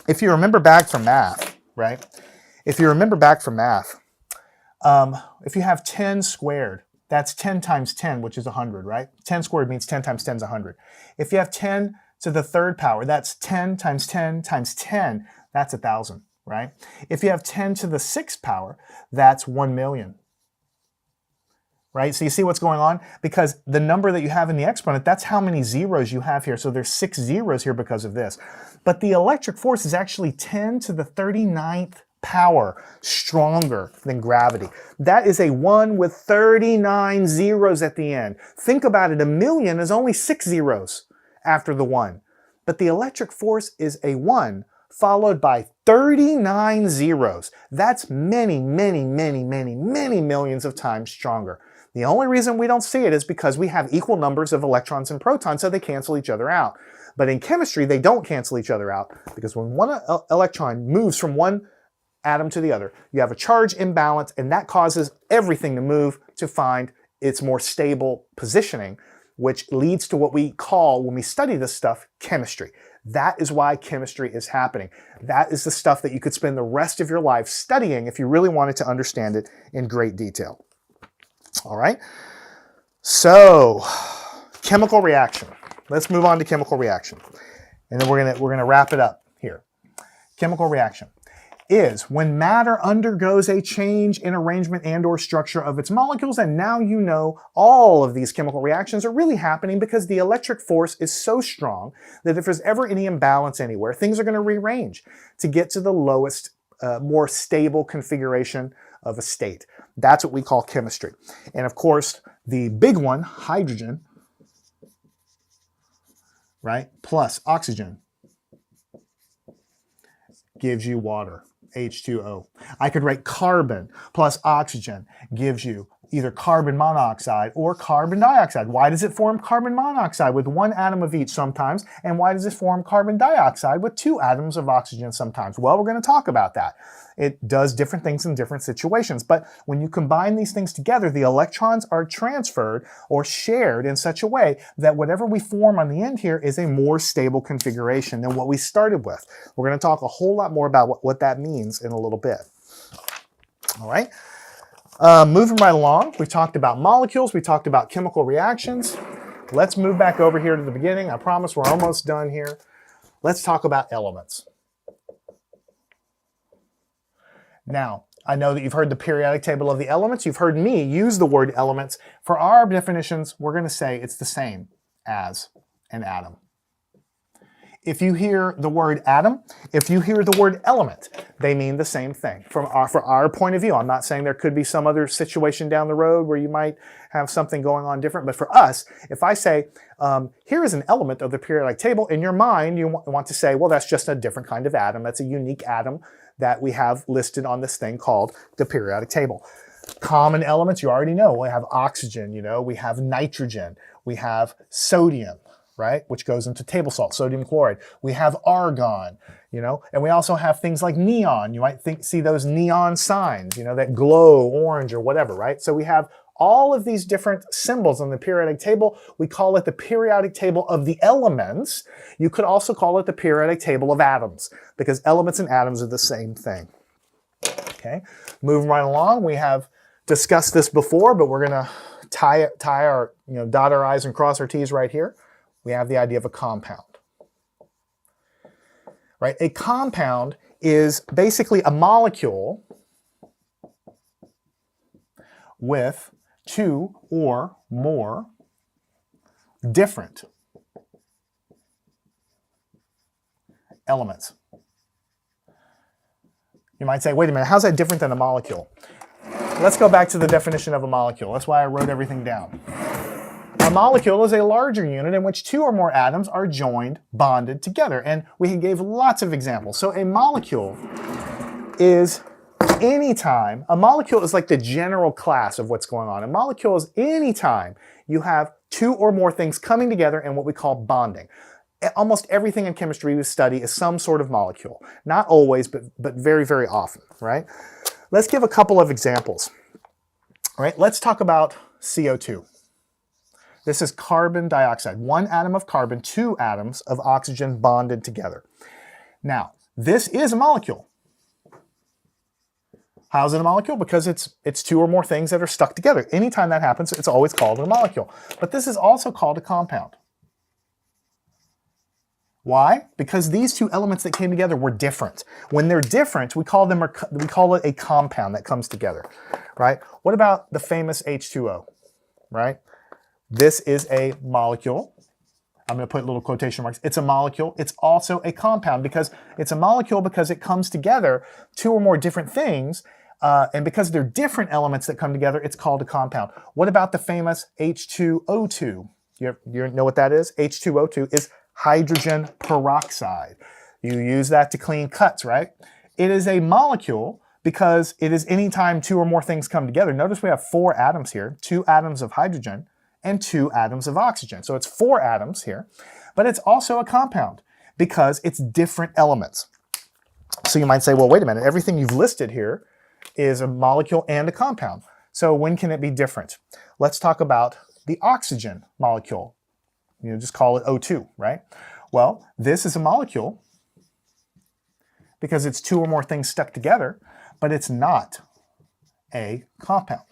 if you remember back from math, right? If you remember back from math, if you have 10 squared, that's 10 times 10, which is 100, right? 10 squared means 10 times 10 is 100. If you have 10 to the third power, that's 10 times 10 times 10, that's 1,000, right? If you have 10 to the sixth power, that's 1 million, right? So you see what's going on? Because the number that you have in the exponent, that's how many zeros you have here. So there's 6 zeros here because of this. But the electric force is actually 10 to the 39th power stronger than gravity. That is a 1 with 39 zeros at the end. Think about it, 1,000,000 is only 6 zeros after the 1. But the electric force is a 1 followed by 39 zeros. That's many, many, many, many, many millions of times stronger. The only reason we don't see it is because we have equal numbers of electrons and protons, so they cancel each other out. But in chemistry, they don't cancel each other out, because when one electron moves from one atom to the other, you have a charge imbalance, and that causes everything to move to find its more stable positioning, which leads to what we call, when we study this stuff, chemistry. That is why chemistry is happening. That is the stuff that you could spend the rest of your life studying if you really wanted to understand it in great detail. All right, so chemical reaction. Let's move on to chemical reaction, and then we're gonna wrap it up here. Chemical reaction is when matter undergoes a change in arrangement and or structure of its molecules, and now you know all of these chemical reactions are really happening because the electric force is so strong that if there's ever any imbalance anywhere, things are going to rearrange to get to the lowest, more stable configuration of a state. That's what we call chemistry. And of course, the big one, hydrogen, right, plus oxygen gives you water, H2O. I could write carbon plus oxygen gives you either carbon monoxide or carbon dioxide. Why does it form carbon monoxide with 1 atom of each sometimes? And why does it form carbon dioxide with 2 atoms of oxygen sometimes? Well, we're going to talk about that. It does different things in different situations. But when you combine these things together, the electrons are transferred or shared in such a way that whatever we form on the end here is a more stable configuration than what we started with. We're going to talk a whole lot more about what that means in a little bit. All right. Moving right along, we talked about molecules, we talked about chemical reactions. Let's move back over here to the beginning. I promise we're almost done here. Let's talk about elements. Now, I know that you've heard the periodic table of the elements. You've heard me use the word elements. For our definitions, we're going to say it's the same as an atom. if you hear the word atom, if you hear the word element, they mean the same thing. For our point of view, I'm not saying there could be some other situation down the road where you might have something going on different, but for us, if I say, here is an element of the periodic table, in your mind, you want to say, well, that's just a different kind of atom. That's a unique atom that we have listed on this thing called the periodic table. Common elements, you already know. We have oxygen, we have nitrogen, we have sodium, right, which goes into table salt, sodium chloride. We have argon, and we also have things like neon. You might see those neon signs, that glow orange or whatever, right? So we have all of these different symbols on the periodic table. We call it the periodic table of the elements. You could also call it the periodic table of atoms, because elements and atoms are the same thing. Okay, moving right along, we have discussed this before, but we're going to tie our, dot our I's and cross our T's right here. We have the idea of a compound. Right? A compound is basically a molecule with two or more different elements. You might say, wait a minute, how's that different than a molecule? Let's go back to the definition of a molecule. That's why I wrote everything down. A molecule is a larger unit in which two or more atoms are joined, bonded together. And we gave lots of examples. So a molecule is any time, a molecule is like the general class of what's going on. A molecule is any time you have two or more things coming together in what we call bonding. Almost everything in chemistry we study is some sort of molecule. Not always, but very, very often, right? Let's give a couple of examples. All right, let's talk about CO2. This is carbon dioxide. One atom of carbon, two atoms of oxygen bonded together. Now, this is a molecule. How's it a molecule? Because it's two or more things that are stuck together. Anytime that happens, it's always called a molecule. But this is also called a compound. Why? Because these two elements that came together were different. When they're different, we call it a compound that comes together, right? What about the famous H2O, right? This is a molecule. I'm going to put little quotation marks. It's a molecule. It's also a compound because it's a molecule because it comes together two or more different things, and because they're different elements that come together, it's called a compound. What about the famous H2O2? You know what that is? H2O2 is hydrogen peroxide. You use that to clean cuts, right? It is a molecule because it is anytime two or more things come together. Notice we have four atoms here, two atoms of hydrogen and two atoms of oxygen. So it's four atoms here, but it's also a compound because it's different elements. So you might say, well, wait a minute, everything you've listed here is a molecule and a compound. So when can it be different? Let's talk about the oxygen molecule. Just call it O2, right? Well, this is a molecule because it's two or more things stuck together, but it's not a compound.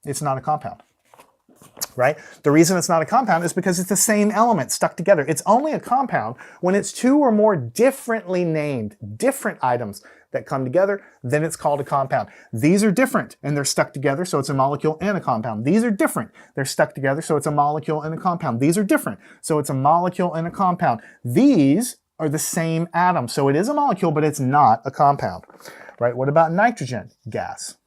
It's not a compound, right? The reason it's not a compound is because it's the same element stuck together. It's only a compound when it's two or more differently named, different items that come together, then it's called a compound. These are different and they're stuck together, so it's a molecule and a compound. These are different. They're stuck together, so it's a molecule and a compound. These are different, so it's a molecule and a compound. These are the same atom, so it is a molecule, but it's not a compound, right? What about nitrogen gas,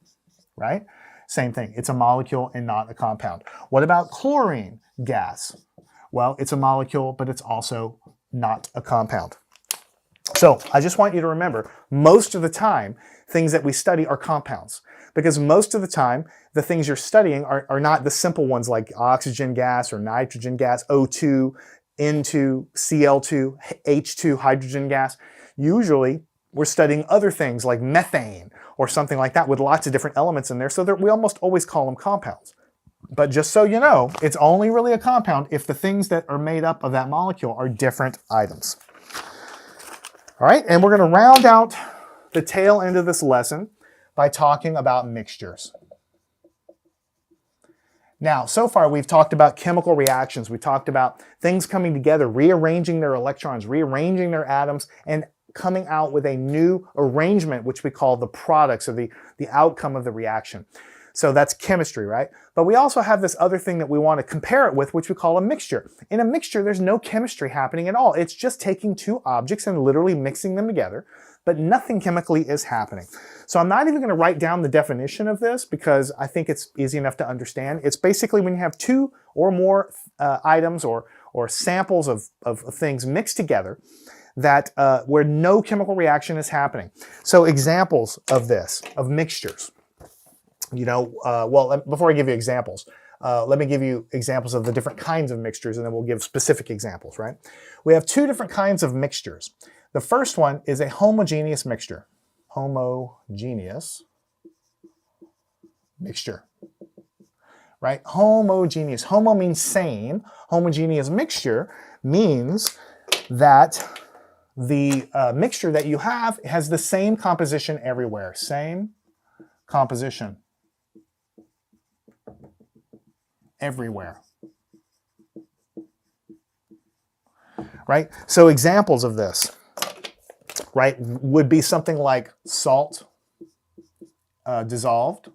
right? Same thing. It's a molecule and not a compound. What about chlorine gas? Well, it's a molecule, but it's also not a compound. So I just want you to remember, most of the time, things that we study are compounds. Because most of the time, the things you're studying are not the simple ones like oxygen gas or nitrogen gas, O2, N2, Cl2, H2, hydrogen gas. Usually, we're studying other things like methane or something like that with lots of different elements in there, so that we almost always call them compounds. But just so you know, it's only really a compound if the things that are made up of that molecule are different items. All right, and we're going to round out the tail end of this lesson by talking about mixtures. Now, so far we've talked about chemical reactions. We talked about things coming together, rearranging their electrons, rearranging their atoms, and coming out with a new arrangement, which we call the products or the outcome of the reaction. So that's chemistry, right? But we also have this other thing that we want to compare it with, which we call a mixture. In a mixture, there's no chemistry happening at all. It's just taking two objects and literally mixing them together, but nothing chemically is happening. So I'm not even going to write down the definition of this because I think it's easy enough to understand. It's basically when you have two or more items or samples of things mixed together that where no chemical reaction is happening. So examples of this, of mixtures. Well, before I give you examples, let me give you examples of the different kinds of mixtures, and then we'll give specific examples, right? We have two different kinds of mixtures. The first one is a homogeneous mixture. Homogeneous mixture, right? Homogeneous. Homo means same. Homogeneous mixture means that the mixture that you have has the same composition everywhere. Same composition everywhere. Right? So examples of this, right, would be something like salt dissolved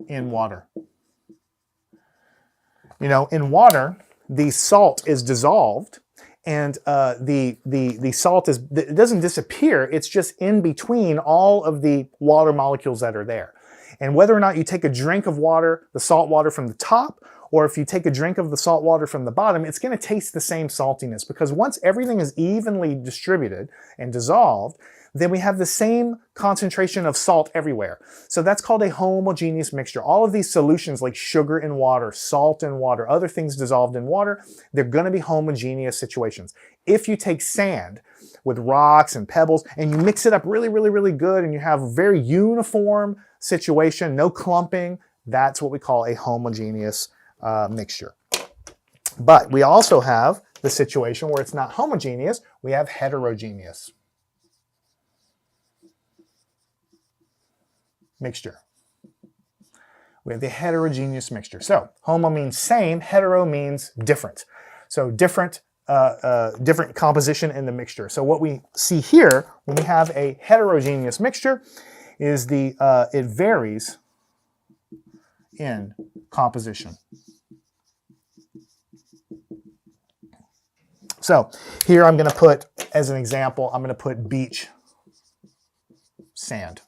in water. In water, the salt is dissolved, and the salt it doesn't disappear. It's just in between all of the water molecules that are there. And whether or not you take a drink of water, the salt water from the top, or if you take a drink of the salt water from the bottom, it's going to taste the same saltiness, because once everything is evenly distributed and dissolved, then we have the same concentration of salt everywhere. So that's called a homogeneous mixture. All of these solutions like sugar in water, salt in water, other things dissolved in water, they're going to be homogeneous situations. If you take sand with rocks and pebbles and you mix it up really, really, really good and you have a very uniform situation, no clumping, that's what we call a homogeneous mixture. But we also have the situation where it's not homogeneous, we have heterogeneous mixture. We have the heterogeneous mixture. So homo means same, hetero means different. So different composition in the mixture. So what we see here when we have a heterogeneous mixture is it varies in composition. So here I'm going to put, as an example, I'm going to put beach sand.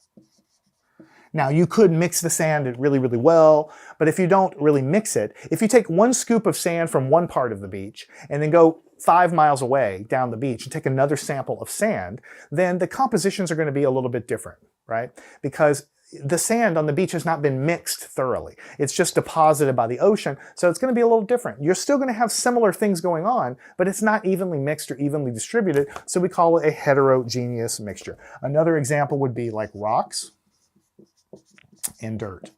Now you could mix the sand really, really well, but if you don't really mix it, if you take one scoop of sand from one part of the beach and then go 5 miles away down the beach and take another sample of sand, then the compositions are going to be a little bit different, right? Because the sand on the beach has not been mixed thoroughly. It's just deposited by the ocean, so it's going to be a little different. You're still going to have similar things going on, but it's not evenly mixed or evenly distributed, so we call it a heterogeneous mixture. Another example would be like rocks and dirt.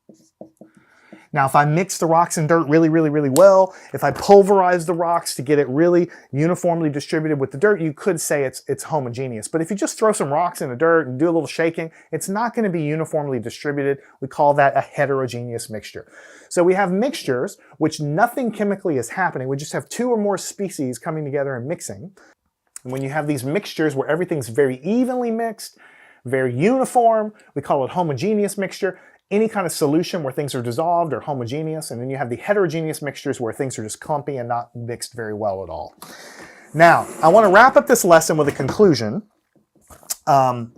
Now, if I mix the rocks and dirt really, really, really well, if I pulverize the rocks to get it really uniformly distributed with the dirt, you could say it's homogeneous. But if you just throw some rocks in the dirt and do a little shaking, it's not going to be uniformly distributed. We call that a heterogeneous mixture. So we have mixtures which nothing chemically is happening. We just have two or more species coming together and mixing. And when you have these mixtures where everything's very evenly mixed, very uniform, we call it homogeneous mixture. Any kind of solution where things are dissolved or homogeneous, and then you have the heterogeneous mixtures where things are just clumpy and not mixed very well at all. Now, I want to wrap up this lesson with a conclusion, and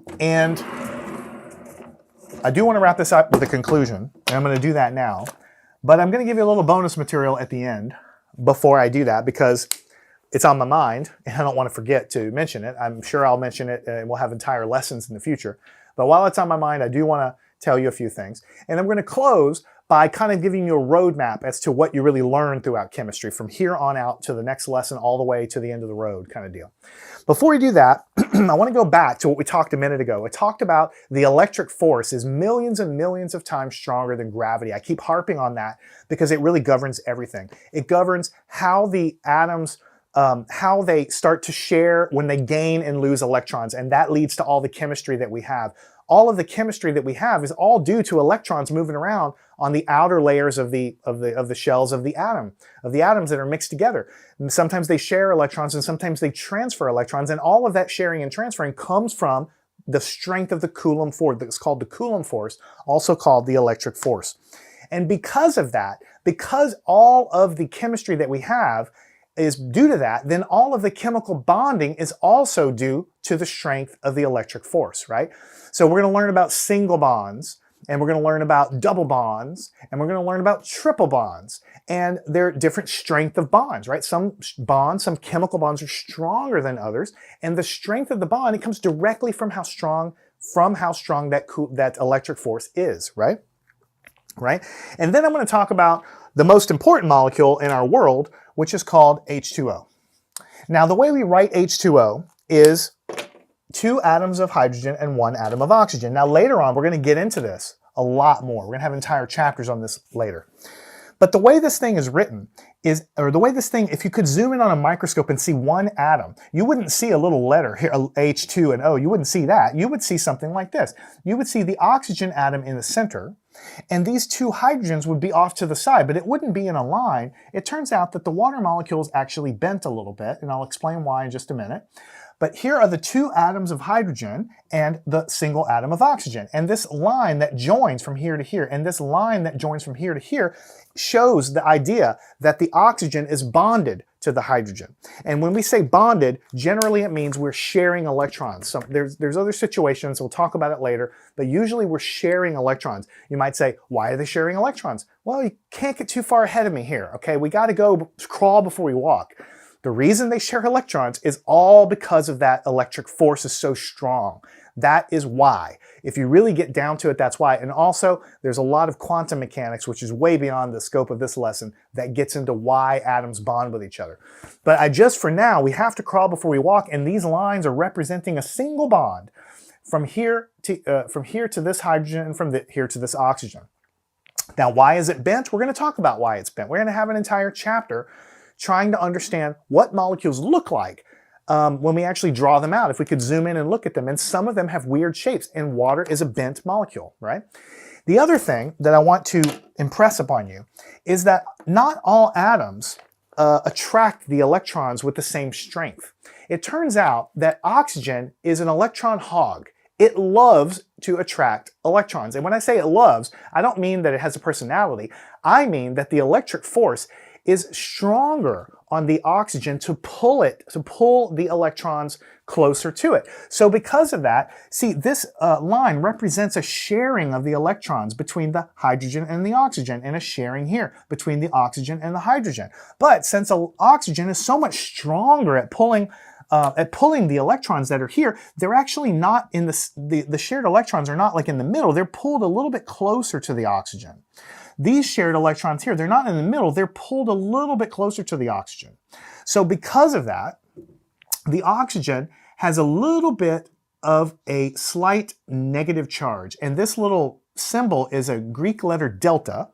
I do want to wrap this up with a conclusion, and I'm going to do that now, but I'm going to give you a little bonus material at the end before I do that, because it's on my mind, and I don't want to forget to mention it. I'm sure I'll mention it, and we'll have entire lessons in the future, but while it's on my mind, I do want to tell you a few things. And I'm going to close by kind of giving you a roadmap as to what you really learn throughout chemistry from here on out to the next lesson all the way to the end of the road kind of deal. Before we do that, I want to go back to what we talked a minute ago. I talked about the electric force is millions and millions of times stronger than gravity. I keep harping on that because it really governs everything. It governs how the atoms how they start to share when they gain and lose electrons, and that leads to all the chemistry that we have. All of the chemistry that we have is all due to electrons moving around on the outer layers of the shells of the atoms that are mixed together. And sometimes they share electrons and sometimes they transfer electrons, and all of that sharing and transferring comes from the strength of the Coulomb force. That's called the Coulomb force, also called the electric force. And because of that, because all of the chemistry that we have is due to that, then all of the chemical bonding is also due to the strength of the electric force, right? So we're going to learn about single bonds, and we're going to learn about double bonds, and we're going to learn about triple bonds. And there are different strength of bonds, right? Some bonds, some chemical bonds are stronger than others, and the strength of the bond, it comes directly from how strong that electric force is, right? Right? And then I'm going to talk about the most important molecule in our world, which is called H2O. Now, the way we write H2O is 2 atoms of hydrogen and 1 atom of oxygen. Now, later on, we're going to get into this a lot more. We're going to have entire chapters on this later. But the way this thing is written is, or the way this thing, if you could zoom in on a microscope and see one atom, you wouldn't see a little letter here, H2 and O. You wouldn't see that. You would see something like this. You would see the oxygen atom in the center, and these 2 hydrogens would be off to the side, but it wouldn't be in a line. It turns out that the water molecule is actually bent a little bit, and I'll explain why in just a minute. But here are the 2 atoms of hydrogen and the single atom of oxygen. And this line that joins from here to here, and this line that joins from here to here, shows the idea that the oxygen is bonded to the hydrogen. And when we say bonded, generally it means we're sharing electrons. So there's other situations, we'll talk about it later, but usually we're sharing electrons. You might say, why are they sharing electrons? Well, you can't get too far ahead of me here, okay? We got to go crawl before we walk. The reason they share electrons is all because of that electric force is so strong. That is why. If you really get down to it, that's why. And also, there's a lot of quantum mechanics, which is way beyond the scope of this lesson, that gets into why atoms bond with each other. But for now, we have to crawl before we walk, and these lines are representing a single bond from here to this hydrogen and from here to this oxygen. Now, why is it bent? We're going to talk about why it's bent. We're going to have an entire chapter trying to understand what molecules look like when we actually draw them out, if we could zoom in and look at them. And some of them have weird shapes, and water is a bent molecule, right? The other thing that I want to impress upon you is that not all atoms attract the electrons with the same strength. It turns out that oxygen is an electron hog. It loves to attract electrons. And when I say it loves, I don't mean that it has a personality. I mean that the electric force is stronger on the oxygen to pull the electrons closer to it. So because of that, see, this line represents a sharing of the electrons between the hydrogen and the oxygen, and a sharing here between the oxygen and the hydrogen. But since oxygen is so much stronger at pulling the electrons that are here, they're actually not in the shared electrons are not like in the middle. They're pulled a little bit closer to the oxygen. These shared electrons here, they're not in the middle, they're pulled a little bit closer to the oxygen. So because of that, the oxygen has a little bit of a slight negative charge. And this little symbol is a Greek letter delta.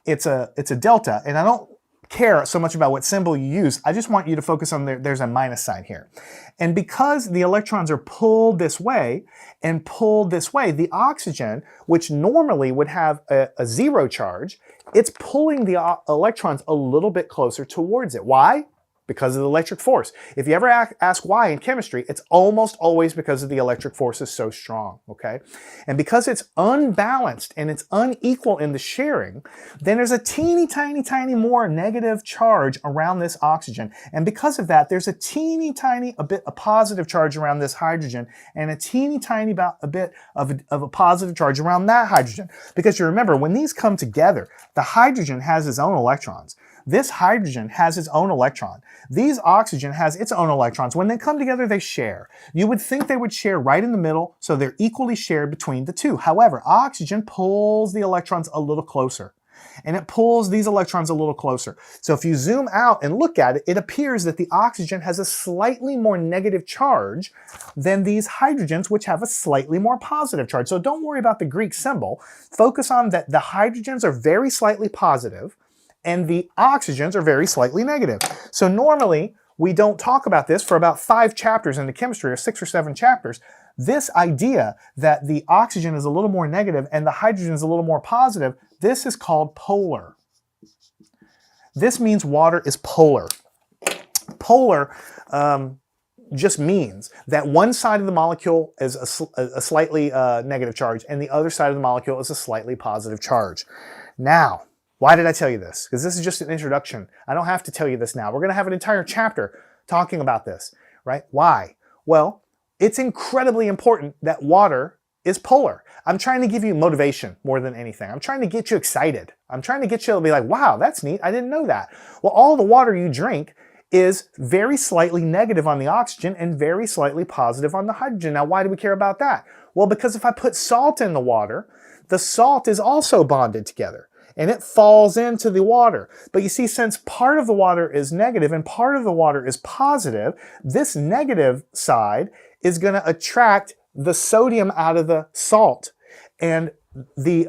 It's a delta, and I don't care so much about what symbol you use. I just want you to focus on there's a minus sign here. And because the electrons are pulled this way and pulled this way, the oxygen, which normally would have a 0 charge, it's pulling the electrons a little bit closer towards it. Why? Because of the electric force. If you ever ask why in chemistry, it's almost always because of the electric force is so strong, okay? And because it's unbalanced and it's unequal in the sharing, then there's a teeny tiny more negative charge around this oxygen. And because of that, there's a teeny tiny a positive charge around this hydrogen, and a teeny tiny bit of a positive charge around that hydrogen. Because you remember, when these come together, the hydrogen has its own electrons. This hydrogen has its own electron. These oxygen has its own electrons. When they come together, they share. You would think they would share right in the middle, so they're equally shared between the two. However, oxygen pulls the electrons a little closer, and it pulls these electrons a little closer. So if you zoom out and look at it, it appears that the oxygen has a slightly more negative charge than these hydrogens, which have a slightly more positive charge. So don't worry about the Greek symbol. Focus on that the hydrogens are very slightly positive, and the oxygens are very slightly negative. So normally, we don't talk about this for about 5 chapters in the chemistry, or 6 or 7 chapters. This idea that the oxygen is a little more negative and the hydrogen is a little more positive, this is called polar. This means water is polar. Polar just means that one side of the molecule is a slightly negative charge and the other side of the molecule is a slightly positive charge. Now, why did I tell you this? Because this is just an introduction. I don't have to tell you this now. We're going to have an entire chapter talking about this, right? Why? Well, it's incredibly important that water is polar. I'm trying to give you motivation more than anything. I'm trying to get you excited. I'm trying to get you to be like, wow, that's neat. I didn't know that. Well, all the water you drink is very slightly negative on the oxygen and very slightly positive on the hydrogen. Now, why do we care about that? Well, because if I put salt in the water, the salt is also bonded together and it falls into the water. But you see, since part of the water is negative and part of the water is positive, this negative side is going to attract the sodium out of the salt. And the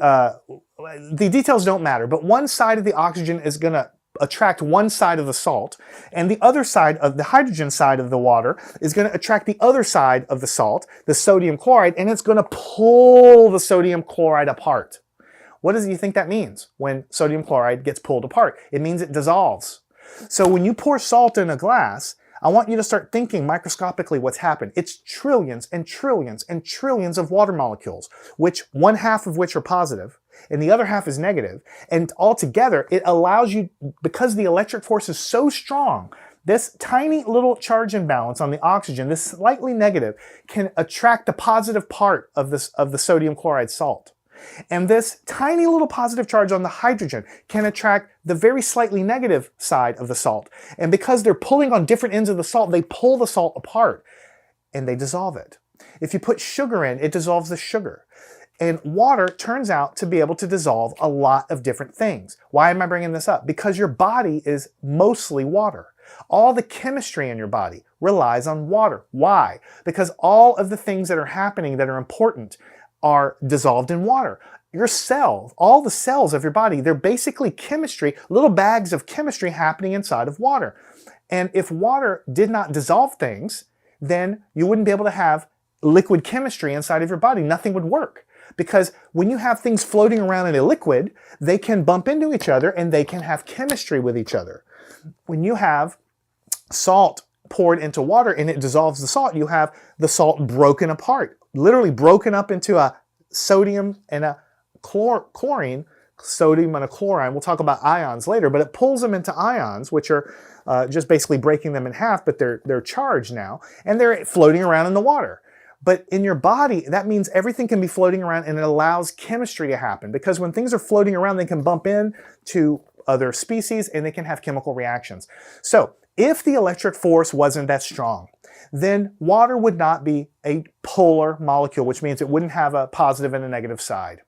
details don't matter, but one side of the oxygen is going to attract one side of the salt, and the other side of the hydrogen side of the water is going to attract the other side of the salt, the sodium chloride, and it's going to pull the sodium chloride apart. What does you think that means when sodium chloride gets pulled apart? It means it dissolves. So when you pour salt in a glass, I want you to start thinking microscopically what's happened. It's trillions and trillions and trillions of water molecules, which one half of which are positive and the other half is negative. And altogether, it allows you, because the electric force is so strong, this tiny little charge imbalance on the oxygen, this slightly negative, can attract the positive part of the sodium chloride salt. And this tiny little positive charge on the hydrogen can attract the very slightly negative side of the salt. And because they're pulling on different ends of the salt, they pull the salt apart and they dissolve it. If you put sugar in, it dissolves the sugar. And water turns out to be able to dissolve a lot of different things. Why am I bringing this up? Because your body is mostly water. All the chemistry in your body relies on water. Why? Because all of the things that are happening that are important are dissolved in water. Your cells, all the cells of your body, they're basically chemistry, little bags of chemistry happening inside of water. And if water did not dissolve things, then you wouldn't be able to have liquid chemistry inside of your body. Nothing would work. Because when you have things floating around in a liquid, they can bump into each other and they can have chemistry with each other. When you have salt poured into water and it dissolves the salt, you have the salt broken apart, literally broken up into a sodium and a chlorine, sodium and a chlorine. We'll talk about ions later, but it pulls them into ions, which are just basically breaking them in half, but they're charged now, and they're floating around in the water. But in your body, that means everything can be floating around and it allows chemistry to happen, because when things are floating around, they can bump into other species and they can have chemical reactions. So if the electric force wasn't that strong, then water would not be a polar molecule, which means it wouldn't have a positive and a negative side.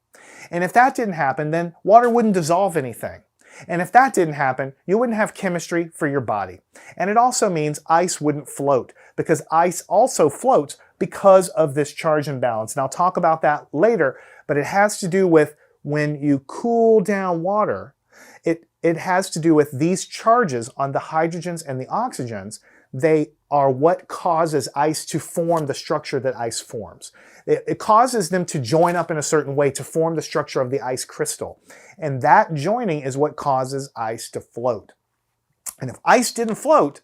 And if that didn't happen, then water wouldn't dissolve anything. And if that didn't happen, you wouldn't have chemistry for your body. And it also means ice wouldn't float, because ice also floats because of this charge imbalance. And I'll talk about that later, but it has to do with when you cool down water, it has to do with these charges on the hydrogens and the oxygens. They are what causes ice to form the structure that ice forms. It causes them to join up in a certain way to form the structure of the ice crystal. And that joining is what causes ice to float. And if ice didn't float,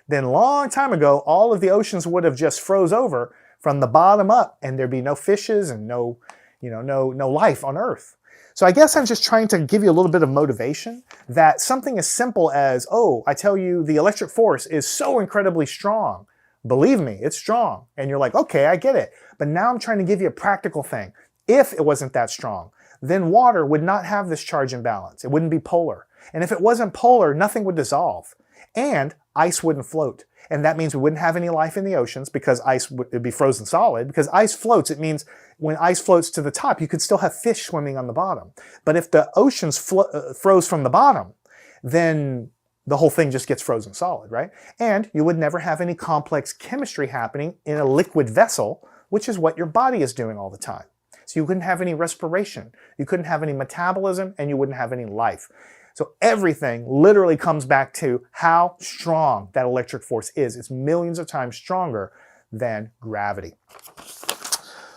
then a long time ago, all of the oceans would have just froze over from the bottom up, and there'd be no fishes and no life on Earth. So I guess I'm just trying to give you a little bit of motivation that something as simple as, oh, I tell you the electric force is so incredibly strong. Believe me, it's strong. And you're like, okay, I get it. But now I'm trying to give you a practical thing. If it wasn't that strong, then water would not have this charge imbalance. It wouldn't be polar. And if it wasn't polar, nothing would dissolve. And ice wouldn't float. And that means we wouldn't have any life in the oceans, because ice would be frozen solid. Because ice floats, it means when ice floats to the top, you could still have fish swimming on the bottom. But if the oceans froze from the bottom, then the whole thing just gets frozen solid, right? And you would never have any complex chemistry happening in a liquid vessel, which is what your body is doing all the time. So you couldn't have any respiration, you couldn't have any metabolism, and you wouldn't have any life. So everything literally comes back to how strong that electric force is. It's millions of times stronger than gravity.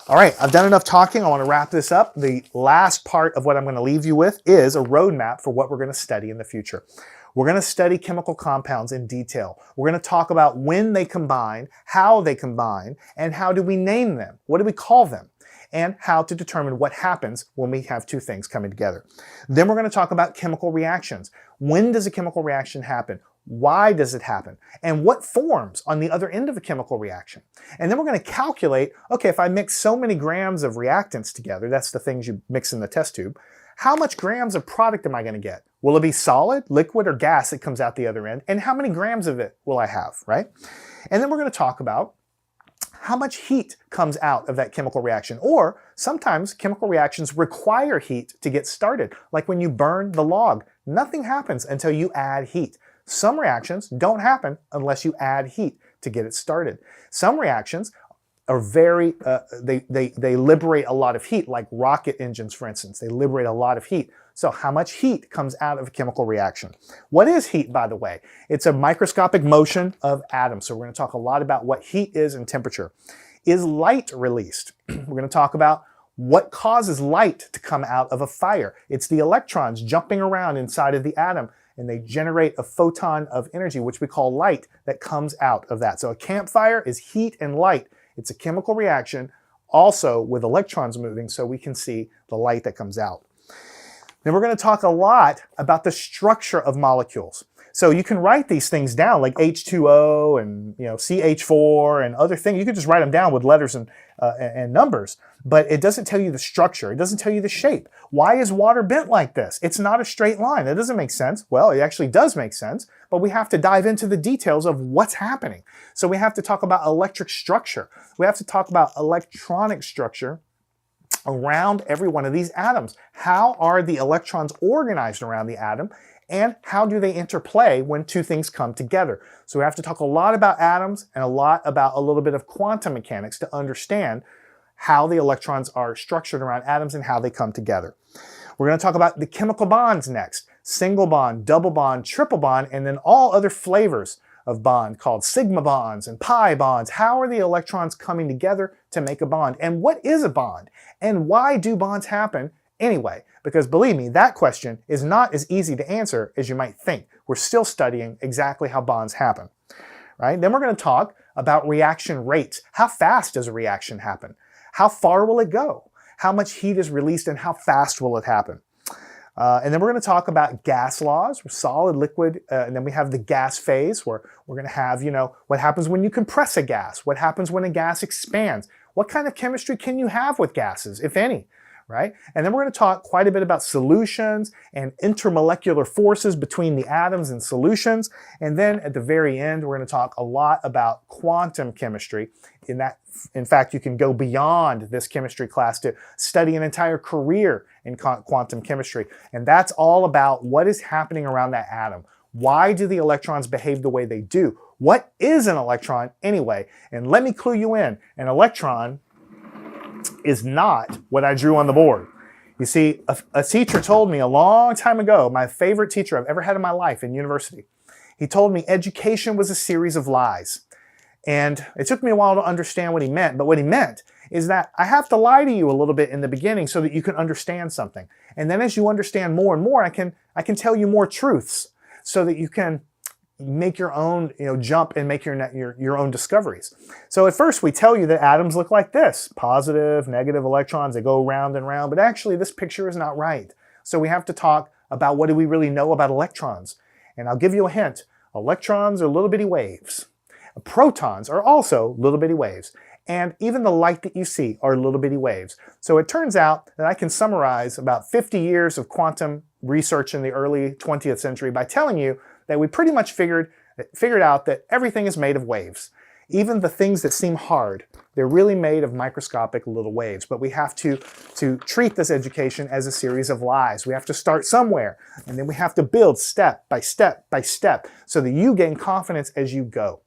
All right, I've done enough talking. I want to wrap this up. The last part of what I'm going to leave you with is a roadmap for what we're going to study in the future. We're going to study chemical compounds in detail. We're going to talk about when they combine, how they combine, and how do we name them? What do we call them? And how to determine what happens when we have two things coming together. Then we're going to talk about chemical reactions. When does a chemical reaction happen? Why does it happen? And what forms on the other end of a chemical reaction? And then we're going to calculate, okay, if I mix so many grams of reactants together, that's the things you mix in the test tube, how much grams of product am I going to get? Will it be solid, liquid, or gas that comes out the other end? And how many grams of it will I have, right? And then we're going to talk about how much heat comes out of that chemical reaction. Or sometimes chemical reactions require heat to get started. Like when you burn the log, nothing happens until you add heat. Some reactions don't happen unless you add heat to get it started. Some reactions are they liberate a lot of heat, like rocket engines, for instance. They liberate a lot of heat. So how much heat comes out of a chemical reaction? What is heat, by the way? It's a microscopic motion of atoms. So we're going to talk a lot about what heat is and temperature. Is light released? We're going to talk about what causes light to come out of a fire. It's the electrons jumping around inside of the atom, and they generate a photon of energy, which we call light, that comes out of that. So a campfire is heat and light. It's a chemical reaction, also with electrons moving, so we can see the light that comes out. Then we're going to talk a lot about the structure of molecules. So you can write these things down, like H2O and CH4 and other things. You could just write them down with letters and numbers, but it doesn't tell you the structure. It doesn't tell you the shape. Why is water bent like this? It's not a straight line. That doesn't make sense. Well, it actually does make sense, but we have to dive into the details of what's happening. So we have to talk about electric structure. We have to talk about electronic structure around every one of these atoms. How are the electrons organized around the atom? And how do they interplay when two things come together? So we have to talk a lot about atoms and a little bit of quantum mechanics to understand how the electrons are structured around atoms and how they come together. We're going to talk about the chemical bonds next. Single bond, double bond, triple bond, and then all other flavors of bond called sigma bonds and pi bonds. How are the electrons coming together to make a bond? And what is a bond? And why do bonds happen anyway? Because believe me, that question is not as easy to answer as you might think. We're still studying exactly how bonds happen, right? Then we're going to talk about reaction rates. How fast does a reaction happen? How far will it go? How much heat is released and how fast will it happen? And then we're going to talk about gas laws, solid, liquid, and then we have the gas phase where we're going to have, what happens when you compress a gas? What happens when a gas expands? What kind of chemistry can you have with gases, if any? Right? And then we're going to talk quite a bit about solutions and intermolecular forces between the atoms and solutions. And then at the very end, we're going to talk a lot about quantum chemistry. In fact, you can go beyond this chemistry class to study an entire career in quantum chemistry. And that's all about what is happening around that atom. Why do the electrons behave the way they do? What is an electron anyway? And let me clue you in. An electron is not what I drew on the board. You see, a teacher told me a long time ago, my favorite teacher I've ever had in my life in university, he told me education was a series of lies. And it took me a while to understand what he meant, but what he meant is that I have to lie to you a little bit in the beginning so that you can understand something. And then as you understand more and more, I can tell you more truths so that you can make your own jump and make your own discoveries. So at first we tell you that atoms look like this, positive, negative electrons, they go round and round, but actually this picture is not right. So we have to talk about what do we really know about electrons. And I'll give you a hint. Electrons are little bitty waves. Protons are also little bitty waves. And even the light that you see are little bitty waves. So it turns out that I can summarize about 50 years of quantum research in the early 20th century by telling you that we pretty much figured out that everything is made of waves. Even the things that seem hard, they're really made of microscopic little waves. But we have to treat this education as a series of lies. We have to start somewhere, and then we have to build step by step by step so that you gain confidence as you go.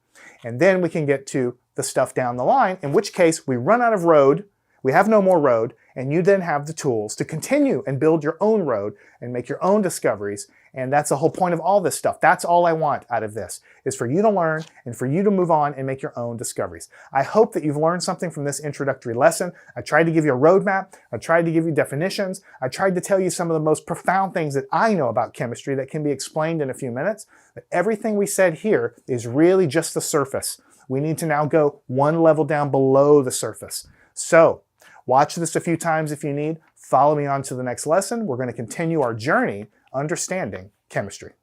And then we can get to the stuff down the line, in which case we run out of road, we have no more road, and you then have the tools to continue and build your own road and make your own discoveries And that's the whole point of all this stuff. That's all I want out of this, is for you to learn and for you to move on and make your own discoveries. I hope that you've learned something from this introductory lesson. I tried to give you a roadmap. I tried to give you definitions. I tried to tell you some of the most profound things that I know about chemistry that can be explained in a few minutes. But everything we said here is really just the surface. We need to now go one level down below the surface. So watch this a few times if you need. Follow me on to the next lesson. We're going to continue our journey understanding chemistry.